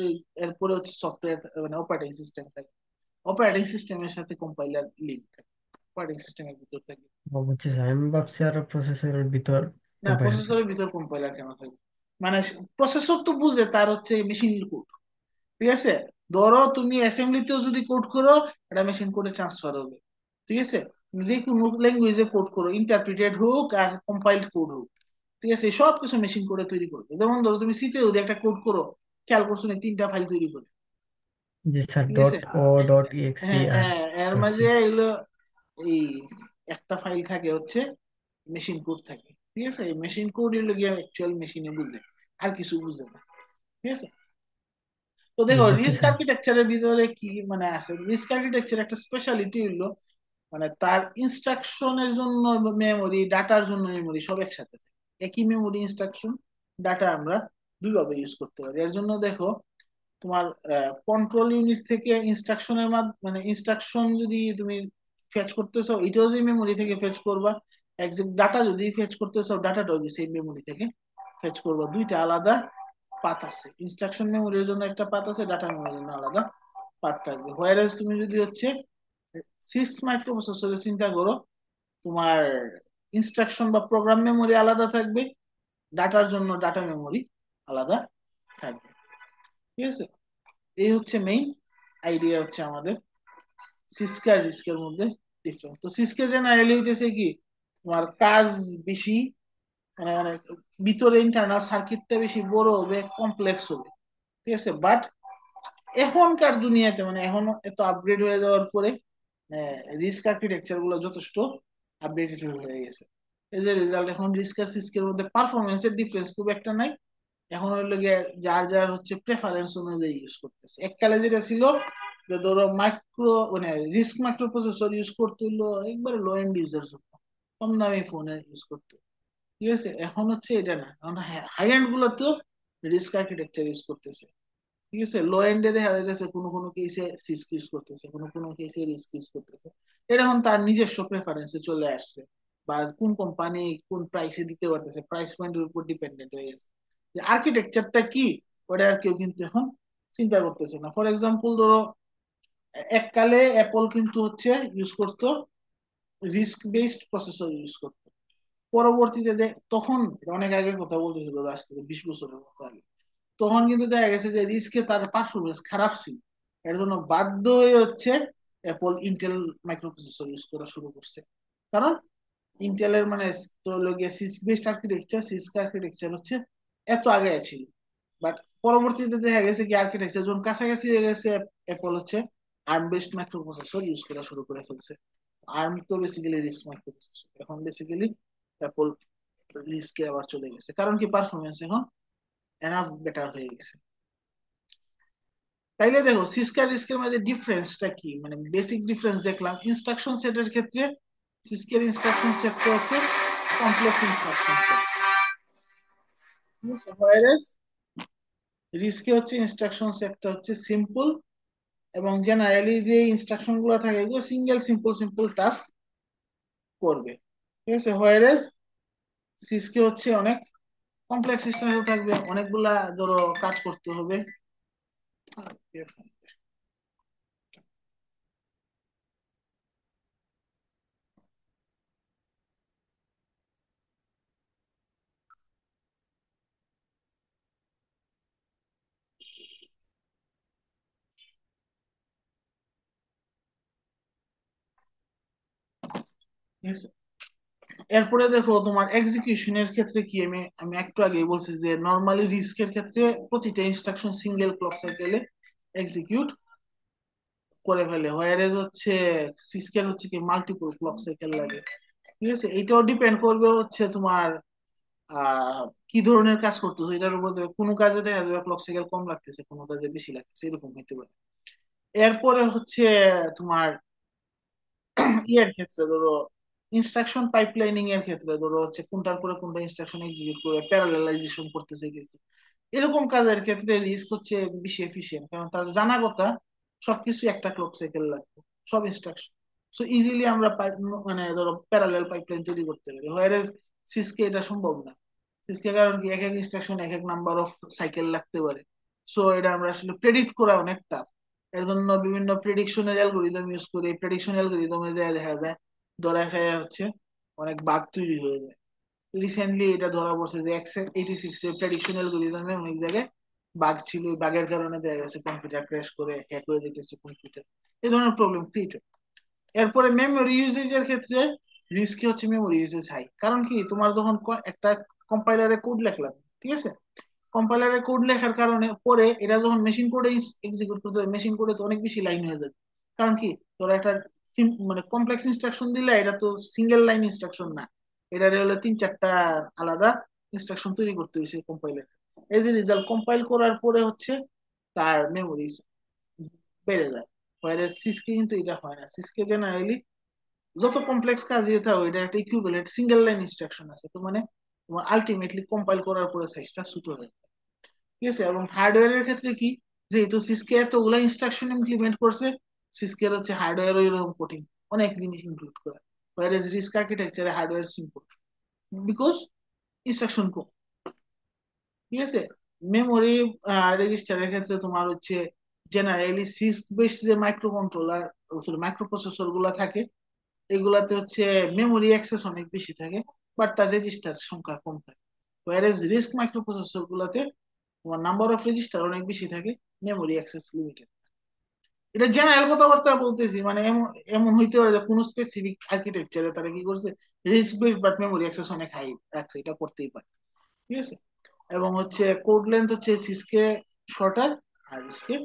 এরপরে হচ্ছে সফটওয়্যার মানে অপারেটিং সিস্টেম থাকে। অপারেটিং সিস্টেমের সাথে কম্পাইলার লিঙ্ক থাকে, অপারেটিং সিস্টেমের ভিতর থাকে। ও, বুঝছি স্যার, আমি ভাবছি আর প্রসেসরের ভিতর না, কম্পাইলার থাকে। প্রসেসরের ভিতর কম্পাইলার কেন থাকবে? মানে প্রসেসর তো বুঝে তার হচ্ছে মেশিন কোড, ঠিক আছে। ধরো তুমি অ্যাসেম্বলিতেও যদি কোড করো, এটা মেশিন কোডে ট্রান্সফার হবে, ঠিক আছে। যে কোনো ল্যাঙ্গুয়েজে কোড করো, ইন্টারপ্রিটেড হোক আর কম্পাইলড কোড হোক, ঠিক আছে, সব কিছু মেশিন কোডে তৈরি করবে। যেমন ধরো তুমি সিতে যদি একটা কোড করো, খেয়াল করছো না, 3টা ফাইল তৈরি করে, জি স্যার, ঠিক ডট আছে। ও, ডট ইএক্সি হ্যাঁ আর হ্যাঁ, এর ডট সি। মাঝে এগুলো এই একটা ফাইল থাকে হচ্ছে মেশিন কোড থাকে, ঠিক আছে। এই মেশিন কোড এগুলো গিয়ে অ্যাকচুয়াল মেশিনে বুঝে, আর কিছু বুঝে না, ঠিক আছে। তো জি, দেখো বুঝছি রিস্ক স্যার। আর্কিটেকচারের ভিতরে কি মানে আছে, রিস্ক আর্কিটেকচার একটা স্পেশালিটি হইলো মানে তার ইনস্ট্রাকশনের জন্য মেমোরি, ডাটার জন্য মেমোরি সব একসাথে থাকে। একই মেমোরি, ইনস্ট্রাকশন, ডাটা আমরা দুইভাবে ইউজ করতে পারি। এর জন্য দেখো তোমার কন্ট্রোল ইউনিট থেকে ইনস্ট্রাকশনের মানে ইনস্ট্রাকশন যদি তুমি ফেচ করতেছো, এটাও যে মেমোরি থেকে ফেচ করবা। এক্সাক্ট ডাটা যদি ফেচ করতেছো, ডাটাটাও যে সেই মেমোরি থেকে ফেচ করবা। দুইটা আলাদা পাথ আছে, ইনস্ট্রাকশন মেমোরির জন্য একটা পাথ আছে, ডাটা মেমোরির জন্য আলাদা পাথ থাকবে। হোয়ার তুমি যদি হচ্ছে 6 মাইক্রোপ্রসেসরে চিন্তা করো, তোমার ইনস্ট্রাকশন বা প্রোগ্রাম মেমোরি আলাদা থাকবে, ডাটার জন্য ডাটা মেমোরি আলাদা থাকবে, ঠিক আছে। এই হচ্ছে মেইন আইডিয়া হচ্ছে আমাদের সিসকে আর রিস্কের মধ্যে ডিফারেন্স। তো সিসকে জেনারেলি হইতেছে কি, তোমার কাজ বেশি, মানে মানে ভিতরে ইন্টারনাল সার্কিটটা বেশি বড় হবে, কমপ্লেক্স হবে, ঠিক আছে। বাট এখনকার দুনিয়াতে মানে এখন এত আপগ্রেড হয়ে যাওয়ার পরে রিস্ক আর্কিটেকচার গুলো যথেষ্ট আপডেটেড হয়ে গেছে। এই যে রেজাল্ট, এখন রিস্ক আর সিস্কের মধ্যে পারফরমেন্সের ডিফারেন্স খুব একটা নাই। এখন হইলো গিয়ে যার যার হচ্ছে প্রেফারেন্স অনুযায়ী ইউজ করতেছে। এককালে যেটা ছিল, যে ধরো মাইক্রো মানে রিস্ক মাইক্রো প্রসেসর ইউজ করতে হলো একবারে লো এন্ড ইউজার জন্য, কম দামি ফোনে ইউজ করতে, ঠিক আছে। এখন হচ্ছে এটা না, এখন হাই এন্ড গুলোতেও রিস্ক আর্কিটেকচার ইউজ করতেছে, ঠিক আছে। লো এন্ডে দেখা যাইতেছে কোনো কোনো কেসে সিস্ক ইউজ করতেছে, কোনো কোনো কেসে রিস্ক ইউজ করতেছে। এটা এখন তার নিজস্ব প্রেফারেন্সে চলে আসছে, বা কোন কোম্পানি কোন প্রাইসে দিতে পারতেছে, প্রাইস পয়েন্টের উপর ডিপেন্ডেন্ট হয়ে গেছে। যে আর্কিটেকচারটা কি, ওটা আর কেউ কিন্তু এখন চিন্তা করতেছে না। ফর এক্সাম্পল ধরো, এককালে অ্যাপল কিন্তু হচ্ছে ইউজ করতো রিস্ক বেসড প্রসেসর ইউজ করতো। পরবর্তীতে তখন এটা অনেক আগের কথা বলতেছে, ধরো আজ থেকে 20 বছরের মতো আগে, তখন কিন্তু দেখা গেছে যে রিস্কে তার পারফরমেন্স খারাপ ছিল। এর জন্য বাধ্য হয়ে হচ্ছে অ্যাপল ইন্টেল মাইক্রোপ্রসেসর ইউজ করা শুরু করছে। কারণ ইন্টেলের মানে সিস্ক বেসড আর্কিটেকচার, সিস্ক আর্কিটেকচার হচ্ছে এত আগে ছিল, বাট পরবর্তীতে দেখা গেছে কি আর্কিটেকচার যখন কাছাকাছি হয়ে গেছে, অ্যাপল হচ্ছে আর্ম বেসড মাইক্রোপ্রসেসর ইউজ করা শুরু করে ফেলছে। আর্ম তো বেসিক্যালি রিস্ক মাইক্রোপ্রসেসর, এখন বেসিক্যালি অ্যাপল রিস্কে আবার চলে গেছে, কারণ কি পারফরমেন্স এখন এনাফ বেটার হয়ে গেছে। তাইলে দেখো সিস্কার রিস্কের মধ্যে ডিফারেন্সটা কি, মানে বেসিক ডিফারেন্স দেখলাম। ইনস্ট্রাকশন সেটের ক্ষেত্রে সিস্কের ইনস্ট্রাকশন সেটটা হচ্ছে কমপ্লেক্স ইনস্ট্রাকশন সেট, ঠিক আছে, হোয়ারেস রিস্কে হচ্ছে ইনস্ট্রাকশন সেটটা হচ্ছে সিম্পল, এবং জেনারেলি যে ইনস্ট্রাকশন গুলো থাকে এগুলো সিঙ্গেল সিম্পল সিম্পল টাস্ক করবে, ঠিক আছে। হোয়ারেস সিস্কে হচ্ছে অনেক কমপ্লেক্স সিস্টেম থাকবে, অনেকগুলা ধরো কাজ করতে হবে। ঠিক আছে, এরপরে দেখো তোমার এক্সিকিউশনের ক্ষেত্রে কি, আমি আমি একটু আগেই বলছি যে নর্মালি রিস্কের ক্ষেত্রে প্রতিটা ইনস্ট্রাকশন সিঙ্গেল ক্লক সাইকেলে এক্সিকিউট করে ফেলে, হোয়ারেজ হচ্ছে সিস্কের হচ্ছে কি মাল্টিপল ক্লক সাইকেল লাগে। ঠিক আছে, এটাও ডিপেন্ড করবে হচ্ছে তোমার কি ধরনের কাজ করতেছো এটার উপর। কোনো কাজে দেখা যাবে ক্লক সাইকেল কম লাগতেছে, কোনো কাজে বেশি লাগতেছে, এরকম হইতে পারে। এরপরে হচ্ছে তোমার ইয়ের ক্ষেত্রে ধরো ইনস্ট্রাকশন পাইপলাইনিং এর ক্ষেত্রে ধরো হচ্ছে কোনটার পরে কোনটা ইনস্ট্রাকশন এক্সিকিউট করে প্যারালালাইজেশন করতে চাইতেছে, এরকম কাজের ক্ষেত্রে রিস্ক হচ্ছে বেশি এফিশিয়েন্ট, কারণ তার জানা কথা সবকিছু একটা ক্লক সাইকেল লাগবে, সব ইনস্ট্রাকশন। সো ইজিলি আমরা মানে ধরো প্যারালাল পাইপলাইন তৈরি করতে পারি, হোয়ারেজ সিসকে এটা সম্ভব না। সিসকে কারণ কি এক এক ইনস্ট্রাকশন এক এক নাম্বার অফ সাইকেল লাগতে পারে, সো এটা আমরা আসলে প্রেডিক্ট করা অনেক টাফ। এর জন্য বিভিন্ন প্রেডিকশনের অ্যালগোরিদম ইউজ করে, প্রেডিকশন অ্যালগোরিদমে দেখা যায় ধরা খায় হচ্ছে অনেক বাগ তৈরি হয়ে যায়। রিসেন্টলি এটা ধরা পড়ছে যে x86 এর প্রেডিকশন অ্যালগোরিদমে অনেক জায়গায় বাগ ছিল, ওই বাগের কারণে দেখা গেছে কম্পিউটার ক্র্যাশ করে হ্যাক হয়ে যেতেছে কম্পিউটার, এই ধরনের প্রবলেম ক্রিয়েট হয়। এরপরে মেমোরি ইউজেজের ক্ষেত্রে রিস্ক হচ্ছে মেমোরি ইউজেজ হাই, কারণ কি তোমার যখন একটা কম্পাইলারে কোড লেখলাম, ঠিক আছে, কম্পাইলারে কোড লেখার কারণে পরে এটা যখন মেশিন কোডে এক্সিকিউট করতে হবে, মেশিন কোডে তো অনেক বেশি লাইন হয়ে যাবে। কারণ কি তোরা একটা মানে কমপ্লেক্স ইনস্ট্রাকশন দিলে এটা তো সিঙ্গেল লাইন ইনস্ট্রাকশন না, এটা হলো তিন চারটা আলাদা ইনস্ট্রাকশন তৈরি করতে হয়েছে compiler. Age a result compile করার পরে হচ্ছে তার মেমোরি বেড়ে যায়। সিসকে কিন্তু এটা হয় না, সিসকে জেনারেলি যত কমপ্লেক্স কাজ যেতে হবে এটা একটা ইকুইভ্যালেন্ট সিঙ্গেল লাইন ইনস্ট্রাকশন আছে, তো মানে তোমার আলটিমেটলি কম্পাইল করার পরে সাইজটা ছোট হয়ে যায়। ঠিক আছে, এবং হার্ডওয়্যারের ক্ষেত্রে কি, যেহেতু সিসকে এতগুলা ইনস্ট্রাকশন ইমপ্লিমেন্ট করছে, সিসকের হচ্ছে হার্ডওয়্যার এরকম কঠিন, অনেক জিনিস ইনক্লুড করে। whereas রিস্ক আর্কিটেকচারে হার্ডওয়্যার সিম্পল বিকজ ইনস্ট্রাকশন কম। ঠিক আছে, মেমোরি রেজিস্টারের ক্ষেত্রে তোমার হচ্ছে জেনারেলি সিস্ক বেস যে মাইক্রো কন্ট্রোলার মাইক্রো প্রসেসর গুলা থাকে, এগুলাতে হচ্ছে মেমোরি অ্যাক্সেস অনেক বেশি থাকে, বাট তার রেজিস্টার সংখ্যা কম থাকে। whereas রিস্ক মাইক্রো প্রসেসর গুলাতে তোমার নাম্বার অফ রেজিস্টার অনেক বেশি থাকে, মেমোরি অ্যাক্সেস লিমিটেড। এটা জেনারেল কথাবার্তা বলতেছি, মানে এমন এমন হইতে পারে যে কোনো স্পেসিফিক আর্কিটেকচারে তারা কি করছে risk base but memory access অনেক হাই রাখছে, এটা করতেই পারে। ঠিক আছে, এবং হচ্ছে কোড লেন্থ হচ্ছে সিসকে শর্টার আর রিস্কে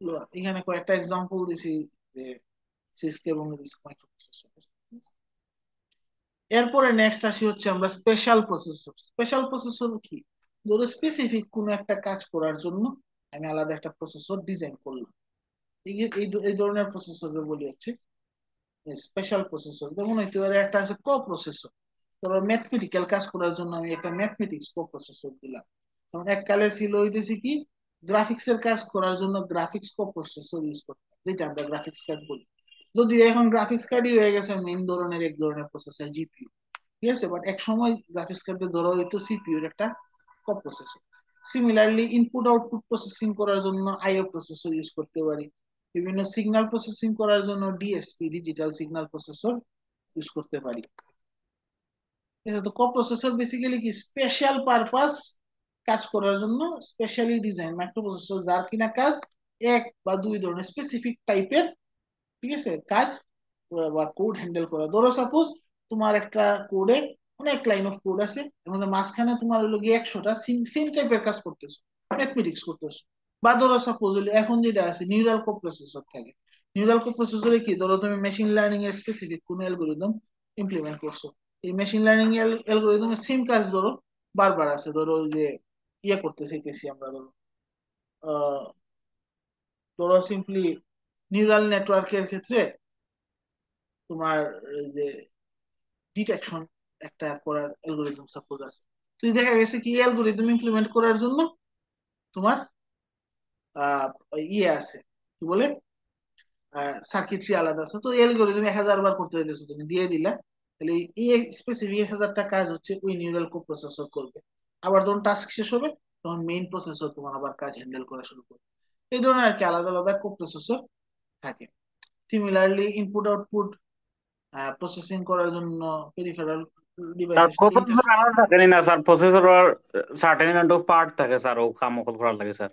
লোয়ার। এখানে কয়েকটা এক্সাম্পল দিছি যে সিসকে এবং রিস্ক মাইক্রোপ্রসেসর। এরপরে নেক্সট আসি হচ্ছে আমরা স্পেশাল প্রসেসর। স্পেশাল প্রসেসর কি, ধরো স্পেসিফিক কোনো একটা কাজ করার জন্য আমি আলাদা একটা প্রসেসর ডিজাইন করলাম, এই ধরনের প্রসেসর বলি হচ্ছে স্পেশাল প্রসেসর। যেমন হইতে পারে একটা আছে কো প্রসেসর, ধরো ম্যাথমেটিক্যাল কাজ করার জন্য আমি একটা ম্যাথমেটিক্স কো প্রসেসর দিলাম। যেমন এককালে ছিল হইতেছে কি গ্রাফিক্স এর কাজ করার জন্য গ্রাফিক্স কো প্রসেসর ইউজ করতাম, যেটা আমরা গ্রাফিক্স কার্ড বলি। যদিও এখন গ্রাফিক্স কার্ডই হয়ে গেছে মেইন ধরনের এক ধরনের প্রসেসর জিপিইউ। ঠিক আছে, বাট এক সময় গ্রাফিক্স কার্ডে ধরা হইতো সিপিইউ এর একটা coprocessor. Similarly input output processing করার জন্য আইও প্রসেসর ইউজ করতে পারি, বিভিন্ন সিগন্যাল প্রসেসিং করার জন্য DSP digital signal processor use করতে পারি। ঠিক আছে, তো কোপ্রসেসর বেসিক্যালি কি স্পেশাল পারপাস কাজ করার জন্য স্পেশালি ডিজাইন মাইক্রোপ্রসেসর, যার কিনা কাজ এক বা দুই ধরনের স্পেসিফিক টাইপের ঠিক আছে, কাজ বা কোড হ্যান্ডেল করা। ধরো সাপোজ তোমার একটা কোডে অনেক লাইন অফ কোড আছে, এর মধ্যে মাঝখানে তোমার হলো গিয়ে 100টা সেম টাইপের কাজ করতেছো, ম্যাথমেটিক্স করতেছো। বা ধরো সাপোজ এখন যেটা আছে নিউরাল কোপ্রসেসর থাকে, নিউরাল কোপ্রসেসরে কি, ধরো তুমি মেশিন লার্নিং এর স্পেসিফিক কোন অ্যালগোরিদম ইমপ্লিমেন্ট করছো, এই মেশিন লার্নিং অ্যালগোরিদমের সেম কাজ ধরো বারবার আছে। ধরো ওই যে ইয়ে করতে চাইতেছি আমরা, ধরো ধরো সিম্পলি নিউরাল নেটওয়ার্কের ক্ষেত্রে তোমার এই যে ডিটেকশন একটা করার অ্যালগোরিদম সাপোজ আছে, তুই দেখা গেছে কি অ্যালগোরিদম ইমপ্লিমেন্ট করার জন্য তোমার আহ ইয়ে আছে, কি বলে, সার্কিটরি আলাদা আছে, তো অ্যালগোরিদম 1000 বার করতে দিতেছো, তুমি দিয়ে দিলা, তাহলে এই স্পেসিফিক 1000টা কাজ হচ্ছে ওই নিউরাল কো প্রসেসর করবে। আবার যখন টাস্ক শেষ হবে তখন মেইন প্রসেসর তোমার আবার কাজ হ্যান্ডেল করা শুরু করবে। এই ধরনের আর কি আলাদা আলাদা কো প্রসেসর থাকে। সিমিলারলি ইনপুট আউটপুট প্রসেসিং করার জন্য পেরিফেরাল স্যার ডিভাইসের সাথে প্রসেসর আলাদা থাকে না sir, processor certain kind of part থাকে স্যার, ও কাম করা লাগে স্যার।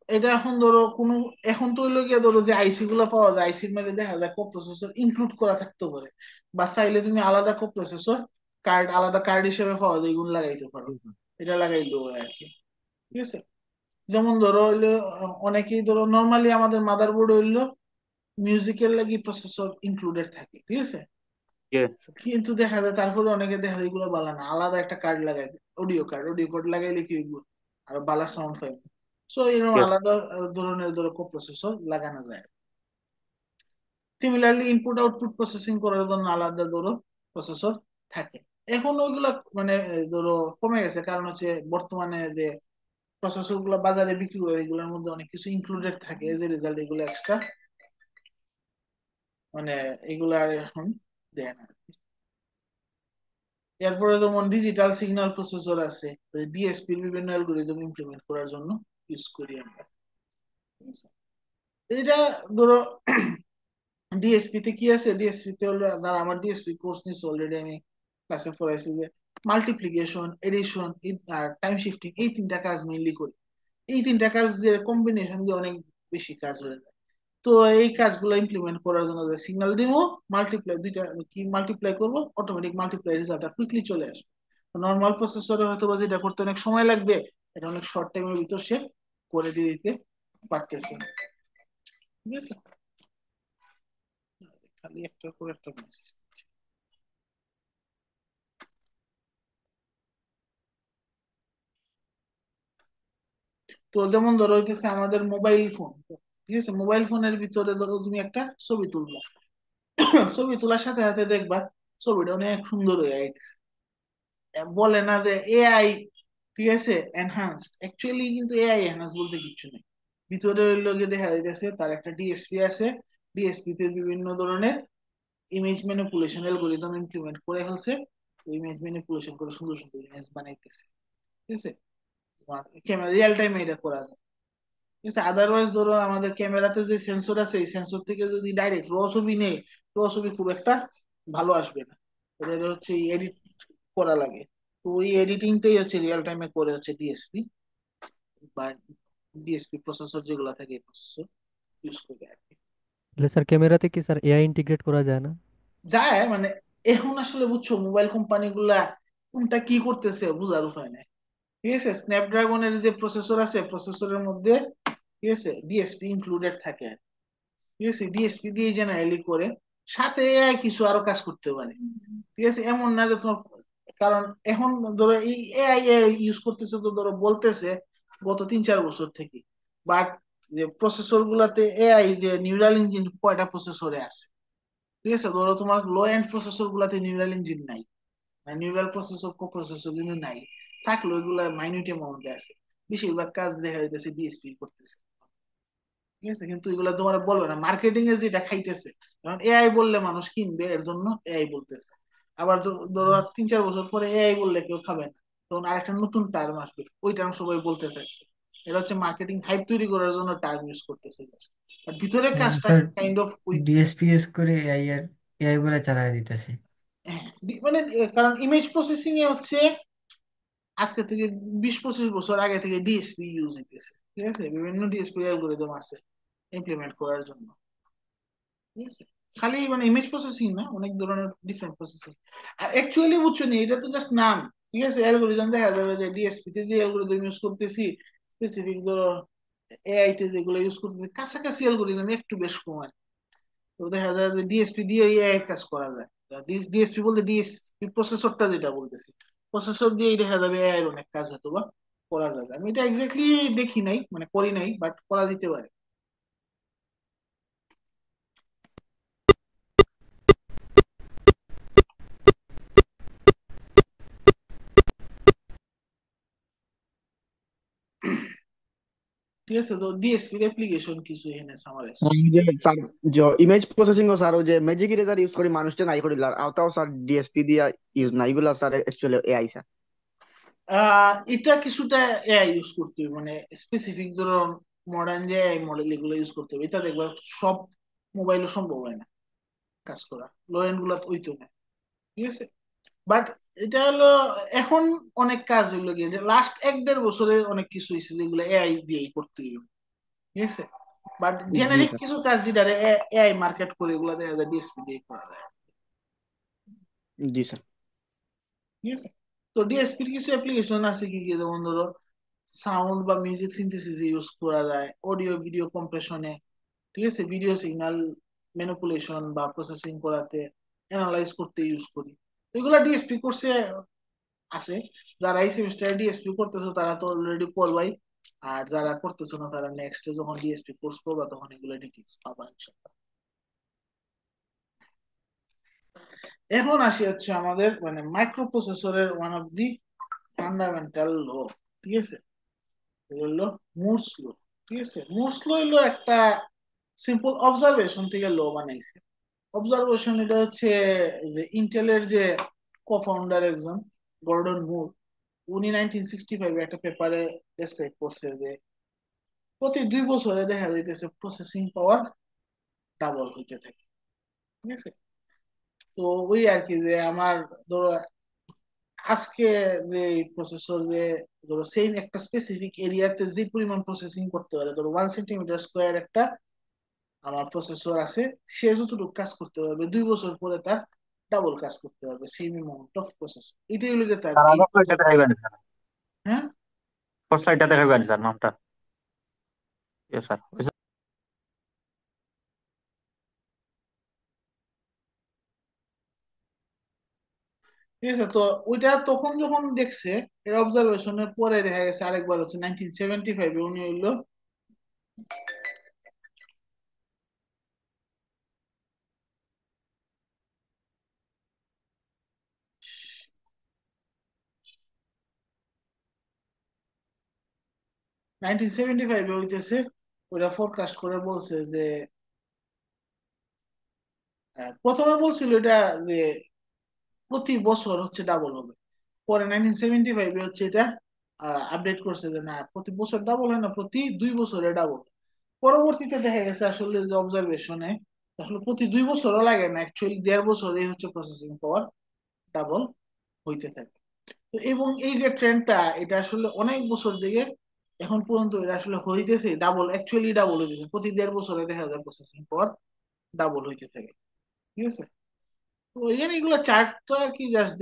এটা এখন ধরো কোনো, এখন তো হইলো গিয়ে ধরো যে আইসি গুলো পাওয়া যায়, আইসির মধ্যে দেখা যায় কো প্রসেসর ইনক্লুড করা থাকতে পারে, বা চাইলে তুমি আলাদা কো প্রসেসর কার্ড, আলাদা কার্ড হিসেবে পাওয়া যায়, এগুলো লাগাইতে পারো, এটা লাগাইলো আর কি। ঠিক আছে, যেমন ধরো হইলো অনেকেই ধরো নর্মালি আমাদের মাদারবোর্ড হইলো মিউজিকের লাগি প্রসেসর ইনক্লুডেড থাকে, ঠিক আছে, কিন্তু দেখা যায় তারপরে অনেকে দেখা যায় এগুলো বালা না, আলাদা একটা কার্ড লাগাই, অডিও কার্ড লাগাইলে কি হইব, আর বালা সাউন্ড পাইব। সো এরকম আলাদা ধরনের ধরো কো প্রসেসর লাগানো যায়। সিমিলারলি ইনপুট আউটপুট প্রসেসিং করার জন্য আলাদা ধরো প্রসেসর থাকে। এখন ওইগুলা মানে ধরো কমে গেছে, কারণ হচ্ছে বর্তমানে যে প্রসেসর গুলো বাজারে বিক্রি করে এগুলোর মধ্যে অনেক কিছু ইনক্লুডেড থাকে, এজ এ রেজাল্ট এগুলো এক্সট্রা মানে এগুলা আর এখন দেয় না। এরপরে যেমন ডিজিটাল সিগন্যাল প্রসেসর আছে, ডিএসপির বিভিন্ন অ্যালগোরিদম ইমপ্লিমেন্ট করার জন্য ইউজ করি আমরা। ঠিক আছে? এটা ধরো ডিএসপি তে কি আছে, ডিএসপি তে হলো ধর আমার ডিএসপি কোর্স নিচ্ছে অলরেডি, আমি ক্লাসে পড়াইছি যে মাল্টিপ্লিকেশন, এডিশন আর টাইম শিফটিং, এই তিনটা কাজ মেইনলি করি। এই তিনটা কাজ যে কম্বিনেশন দিয়ে অনেক বেশি কাজ হয়ে যায়। তো এই কাজগুলো ইমপ্লিমেন্ট করার জন্য যে সিগন্যাল দিব, মাল্টিপ্লাই দুইটা কি মাল্টিপ্লাই করব, অটোমেটিক মাল্টিপ্লাই রেজাল্টটা কুইকলি চলে আসবে। নর্মাল প্রসেসরে হয়তো বা যেটা করতে অনেক সময় লাগবে, এটা অনেক শর্ট টাইমের ভিতর সে করে দিয়ে দিতে পারতেছে। ঠিক আছে, খালি একটা করে একটা মেসেজ। তো যেমন ধরো হইতেছে আমাদের মোবাইল ফোন, ঠিক আছে, মোবাইল ফোনের ভিতরে ধরো তুমি একটা ছবি তুলবা, ছবি তোলার সাথে সাথে দেখবা ছবিটা অনেক সুন্দর হয়ে গেছে। বলে না যে এআই, ঠিক আছে, এনহান্সড, অ্যাকচুয়ালি কিন্তু এআই এনহান্স বলতে কিছু নেই। ভিতরে ওই লোকে দেখা যাইতেছে তার একটা ডিএসপি আছে, ডিএসপি তে বিভিন্ন ধরনের ইমেজ ম্যানিপুলেশন অ্যালগোরিদম ইমপ্লিমেন্ট করে ফেলছে, ইমেজ ম্যানিপুলেশন করে সুন্দর সুন্দর ইমেজ বানাইতেছে। ঠিক আছে, ক্যামেরা রিয়েল টাইমে এটা করা যায়। ঠিক আছে, আদারওয়াইজ ধরো আমাদের ক্যামেরাতে যে সেন্সর আছে, এই সেন্সর থেকে যদি ডাইরেক্ট র ছবি নেই, র ছবি খুব একটা ভালো আসবে না, এটা হচ্ছে এডিট করা লাগে। তো ওই এডিটিংটাই হচ্ছে রিয়েল টাইমে করে হচ্ছে ডিএসপি বা ডিএসপি প্রসেসর যেগুলো থাকে, এই প্রসেসর ইউজ করে আর কি। তাহলে স্যার ক্যামেরাতে কি স্যার এআই ইন্টিগ্রেট করা যায় না? যায় মানে, এখন আসলে বুঝছো মোবাইল কোম্পানি গুলা কোনটা কি করতেছে বুঝার উপায় নাই। ঠিক আছে, স্ন্যাপড্রাগনের যে প্রসেসর আছে, প্রসেসরের মধ্যে ঠিক আছে ডিএসপি ইনক্লুডেড থাকে আর কি। ঠিক আছে, ডিএসপি দিয়ে জেনারেলি করে, সাথে এআই কিছু আরো কাজ করতে পারে। ঠিক আছে, এমন না যে তোমার, কারণ এখন ধরো এই এআই ইউজ করতেছে, তো ধরো বলতেছে গত 3-4 বছর থেকে, বাট যে প্রসেসর গুলাতে এআই যে নিউরাল ইঞ্জিন কয়টা প্রসেসরে আছে, ঠিক আছে, ধরো তোমার লো এন্ড প্রসেসর গুলাতে নিউরাল ইঞ্জিন নাই, নিউরাল প্রসেসর কো প্রসেসর কিন্তু নাই, থাকলো এগুলা মাইনিউট অ্যামাউন্টে আছে, বেশিরভাগ কাজ দেখা যাইতেছে ডিএসপি করতেছে। ঠিক আছে, কিন্তু এগুলা তোমার বলবে না, মার্কেটিং এ যেটা খাইতেছে, কারণ এআই বললে মানুষ কিনবে, এর জন্য এআই বলতেছে। আবার ধরো 3-4 বছর পরে এআই বললে কেউ খাবে না, তখন আরেকটা নতুন টার্ম আসবে, ওই টার্ম সবাই বলতে থাকবে। এটা হচ্ছে মার্কেটিং হাইপ তৈরি করার জন্য টার্ম ইউজ করতেছে just। আর ভিতরে কাজটা স্যার কাইন্ড অফ ওই, ডিএসপি ইউজ করে এআই বলে চালায় দিতেছে। হ্যাঁ, মানে কারণ ইমেজ প্রসেসিং এ হচ্ছে আজকে থেকে 20-25 বছর আগে থেকে ডিএসপি ইউজ হইতেছে। ঠিক আছে, বিভিন্ন ডিএসপি অ্যালগোরিদম আছে ইমপ্লিমেন্ট করার জন্য। ঠিক আছে, খালি মানে ইমেজ প্রসেসিং না, অনেক ধরনের ডিফারেন্ট প্রসেসিং। আর অ্যাকচুয়ালি বুঝছো নি, এটা তো জাস্ট নাম। ঠিক আছে, অ্যালগোরিদম দেখা যাবে যে ডিএসপি তে যে অ্যালগোরিদম ইউজ করতেছি, স্পেসিফিক ধরো এআই তে যেগুলো ইউজ করতেছি, কাছাকাছি অ্যালগোরিদম একটু বেশ কম আর কি। তো দেখা যায় যে ডিএসপি দিয়ে এআই কাজ করা যায়। ডিএসপি বলতে ডিএসপি প্রসেসরটা যেটা বলতেছি, প্রসেসর দিয়েই দেখা যাবে এআই এর অনেক কাজ হয়তো বা করা যাবে। আমি এটা এক্স্যাক্টলি দেখি নাই, মানে করি নাই, বাট করা যেতে পারে। ঠিক আছে, তো ডিএসপির অ্যাপ্লিকেশন কিছু এখানে সামারাইজ করছি। যে স্যার যে ইমেজ প্রসেসিং ও স্যার ও যে ম্যাজিক ইরেজার ইউজ করি মানুষটা নাই করিলার আওতাও স্যার ডিএসপি দিয়া ইউজ না এগুলা স্যার অ্যাকচুয়ালি এআই স্যার। এটা কিছুটা এআই ইউজ করতে হবে, মানে স্পেসিফিক ধরো মডার্ন যে এআই মডেল এগুলো ইউজ করতে হবে। এটা দেখবা সব মোবাইলে সম্ভব হয় না কাজ করা, লো এন্ড গুলা ওই তো না। ঠিক আছে, বাট এটা হলো এখন অনেক কাজ হইলো গিয়ে লাস্ট 1-1.5 বছরে অনেক কিছু হয়েছে যেগুলো এআই দিয়েই করতে হবে। ঠিক আছে, বাট জি জেনারিক স্যার। কিছু কাজ যেটা এআই মার্কেট করে এগুলো দেখা যায় ডিএসপি দিয়ে করা যায়। জি স্যার। ঠিক আছে, তো ডিএসপির কিছু অ্যাপ্লিকেশন আছে কি কি, যেমন ধরো সাউন্ড বা মিউজিক সিনথেসিস ইউজ করা যায়, অডিও ভিডিও কম্প্রেশনে। ঠিক আছে, ভিডিও সিগন্যাল ম্যানিপুলেশন বা প্রসেসিং করাতে, অ্যানালাইজ করতে ইউজ করি। এগুলা ডিএসপি কোর্সে আছে। যারা এই সেমিস্টারে ডিএসপি করতেছো তারা তো অলরেডি করবাই, আর যারা করতেছো না তারা নেক্সট যখন ডিএসপি কোর্স করবা তখন এগুলো ডিটেইলস পাবা ইনশাআল্লাহ। এখন আসি হচ্ছে আমাদের মানে মাইক্রো প্রসেসরের ওয়ান অফ দি ফান্ডামেন্টাল ল। ঠিক আছে, হলো মুরস ল। ঠিক আছে, মুরস ল হলো একটা সিম্পল অবজারভেশন থেকে ল বানাইছে। অবজারভেশন এটা হচ্ছে যে ইন্টেলের যে কো-ফাউন্ডার একজন গর্ডন মুর, উনি 1965 একটা পেপারে ডেসক্রাইব করছে যে প্রতি 2 বছরে দেখা যাইতেছে প্রসেসিং পাওয়ার ডাবল হইতে থাকে। ঠিক আছে, তো ওই আর কি যে আমার ধরো আজকে যে প্রসেসর যে ধরো সেম একটা স্পেসিফিক এরিয়াতে যে পরিমাণ প্রসেসিং করতে পারে, ধরো 1 সেন্টিমিটার স্কোয়ার একটা আমার প্রসেসর আছে, সে যতটুকু কাজ করতে পারবে 2 বছর পরে তার ডাবল কাজ করতে পারবে সেম অ্যামাউন্ট অফ প্রসেসর। এটাই হলো যে তার স্যার এই আবার এটা প্রজেক্ট। দেখাইবেন স্যার, হ্যাঁ, কোর্সটা এটা দেখাইবেন স্যার নামটা। ইয়ে স্যার। ঠিক আছে, তো ওইটা তখন যখন দেখছে, এর অবজারভেশনের পরে দেখা গেছে আরেকবার হচ্ছে 1975 উনি হইলো 1975 হইতেছে ওইটা ফোরকাস্ট করে বলছে যে প্রথমে বলছিল এটা যে প্রতি বছর হচ্ছে ডাবল হবে। পরে 1975 হচ্ছে এটা আপডেট করছে যে না, প্রতি বছর ডাবল হয় না, প্রতি 2 বছরে ডাবল। পরবর্তীতে দেখা গেছে আসলে যে অবজারভেশনে আসলে প্রতি 2 বছরও লাগে না, অ্যাকচুয়ালি 1.5 বছরেই হচ্ছে প্রসেসিং পাওয়ার ডাবল হইতে থাকে। তো এবং এই যে ট্রেন্ডটা এটা আসলে অনেক বছর থেকে এখন পর্যন্ত এটা আসলে হইতেছে ডাবল, অ্যাকচুয়ালি ডাবল হইতেছে, প্রতি 1.5 বছরে দেখা যায় প্রসেসিং পাওয়ার ডাবল হইতে থাকে। ঠিক আছে, তো এখানে এগুলো চার্টটা আর কি জাস্ট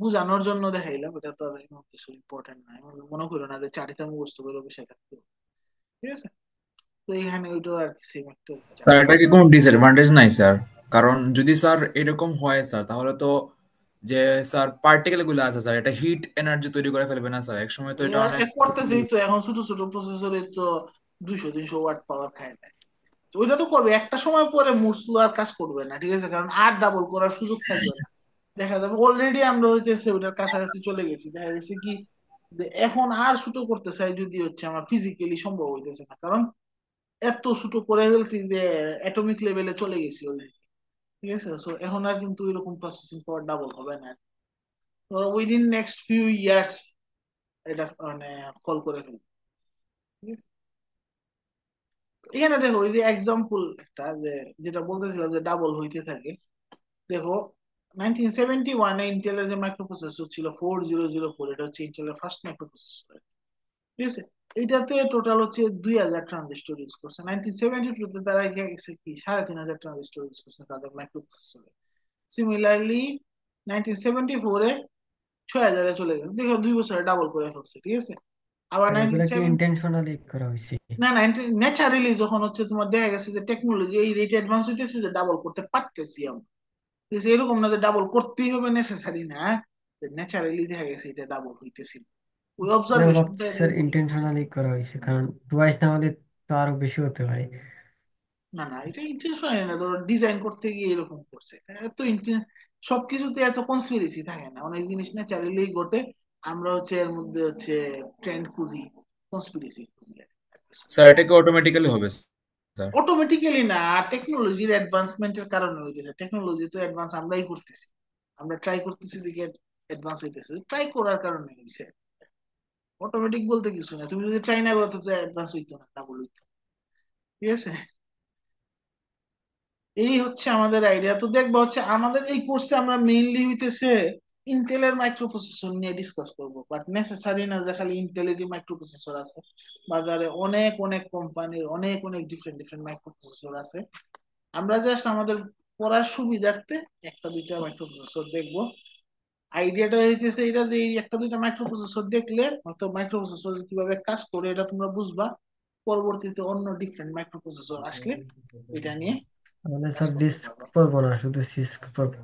বোঝানোর জন্য দেখাইলাম, এটা তো আর এমন কিছু ইম্পর্টেন্ট না, এমন মনে করো না যে চারিটা মুখস্থ করে বসে থাকতে হবে। ঠিক আছে, তো এখানে ওইটা আর কি সেম একটা স্যার চার্ট। এটা কি কোনো ডিসঅ্যাডভান্টেজ নাই স্যার? কারণ যদি স্যার এরকম হয় স্যার তাহলে তো যে স্যার পার্টিকেল গুলো আছে স্যার এটা হিট এনার্জি তৈরি করে ফেলবে না স্যার? এক সময় তো এটা অনেক করতেছেই তো, এখন ছোট ছোট প্রসেসরে তো 200-300 ওয়াট পাওয়ার খায় না। তো ওইটা তো করবে একটা সময় পরে, মুসলো আর কাজ করবে না। ঠিক আছে, কারণ আর ডাবল করার সুযোগ থাকবে না। দেখা যাবে অলরেডি আমরা হইতেছে ওইটার কাছাকাছি চলে গেছি। দেখা গেছে কি যে এখন আর ছোট করতে চাই যদি হচ্ছে আমার ফিজিক্যালি সম্ভব হইতেছে না, কারণ এত ছোট করে ফেলছি যে অ্যাটমিক লেভেলে চলে গেছি অলরেডি। ঠিক আছে, সো এখন আর কিন্তু এরকম প্রসেসিং পাওয়ার ডাবল হবে না। তো উইদিন নেক্সট ফিউ ইয়ার্স এটা মানে কল করে ফেলবে। ঠিক আছে, এখানে দেখো ওই যে এক্সাম্পল একটা যে যেটা বলতেছিলাম যে ডাবল হইতে থাকে। দেখো 1971-এ ইন্টেলের যে মাইক্রোপ্রসেসর ছিল 4004, এটা হচ্ছে ইন্টেলের ফার্স্ট মাইক্রোপ্রসেসর। ঠিক আছে, এইটাতে টোটাল হচ্ছে 2000 ট্রানজিস্টর ইউজ করছে। 1972 তে তারা গেছে কি 3500 ট্রানজিস্টর ইউজ করছে তাদের মাইক্রো প্রসেসরে। সিমিলারলি 1974-এ 6000-এ চলে গেছে, দেখো 2 বছরে ডাবল করে ফেলছে, ঠিক আছে। আবার আর এগুলা কি 97, ইন্টেনশনালি করা হয়েছে? না না, ন্যাচারালি যখন হচ্ছে তোমার দেখা গেছে যে টেকনোলজি এই রেটে অ্যাডভান্স হইতেছে যে ডাবল করতে পারতেছি আমরা, ঠিক আছে। এরকম না যে ডাবল করতেই হবে, নেসেসারি না, ন্যাচারালি দেখা গেছে এটা ডাবল হইতেছিল, ওই না, আমি অবজারভেশনটা ভাবছি স্যার এরকম হইতেছে। ইন্টেনশনালি করা হয়েছে, কারণ টুয়াইস না হলে তো আরো বেশি হতে পারে। না না, এটা ইন্টেনশনাল না, ধরো ডিজাইন করতে গিয়ে এরকম করছে। এত সবকিছুতে এত কনস্পিরেসি থাকে না, অনেক জিনিস ন্যাচারালি ঘটে, আমরা হচ্ছে এর মধ্যে হচ্ছে ট্রেন্ড খুঁজি, কনস্পিরেসি খুঁজি আর কিছু। স্যার এটা কি অটোমেটিক্যালি হবে স্যার? অটোমেটিক্যালি না, টেকনোলজির অ্যাডভান্সমেন্টের কারণে হইতেছে। টেকনোলজি তো অ্যাডভান্স আমরাই করতেছি, আমরা ট্রাই করতেছি দিকে অ্যাডভান্স হইতেছে, ট্রাই করার কারণে হইছে। অটোমেটিক বলতে কিছু না, তুমি যদি ট্রাই না করতে তো অ্যাডভান্স হইতো না, ডাবল হইতো, ঠিক আছে। এই হচ্ছে আমাদের আইডিয়া। তো দেখবো হচ্ছে আমাদের এই কোর্সে আমরা মেইনলি হইতেছে ইন্টেলের মাইক্রো প্রসেসর নিয়ে ডিসকাস করব, বাট নেসেসারি না যে খালি ইন্টেলেরই মাইক্রো প্রসেসর আছে। বাজারে অনেক অনেক কোম্পানির অনেক অনেক ডিফারেন্ট ডিফারেন্ট মাইক্রো প্রসেসর আছে। আমরা জাস্ট আমাদের পড়ার সুবিধার্থে একটা দুইটা মাইক্রো প্রসেসর দেখবো। আইডিয়াটা হইতেছে এটা যে এই একটা দুইটা মাইক্রো প্রসেসর দেখলে হয়তো মাইক্রো প্রসেসর কিভাবে কাজ করে এটা তোমরা বুঝবা। পরবর্তীতে অন্য ডিফারেন্ট মাইক্রো প্রসেসর আসলে এটা নিয়ে তাহলে কাজ স্যার করতে ডিস্ক পারবা। পড়বো না, শুধু সিস্ক পড়বো?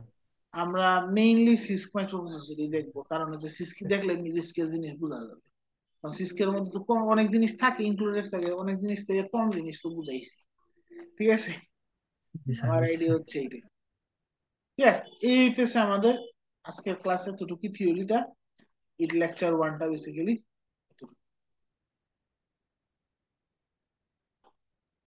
আমরা মেইনলি সিস্ক মাইক্রোপ্রসেসরই দেখবো, কারণ হচ্ছে সিস্কি দেখলে সিস্কের জিনিস বোঝা যাবে। কারণ সিস্কের মধ্যে তো কম অনেক জিনিস থাকে, ইনক্লুডেড থাকে, অনেক জিনিস থেকে কম জিনিস তো বুঝাইছি, ঠিক আছে। জি স্যার, আমার বুঝছি। আইডিয়া হচ্ছে এইটাই। ক্লিয়ার? এই হইতেছে আমাদের আজকের ক্লাসে এতটুকু থিওরিটা, ইট লেকচার 1টা বেসিক্যালি।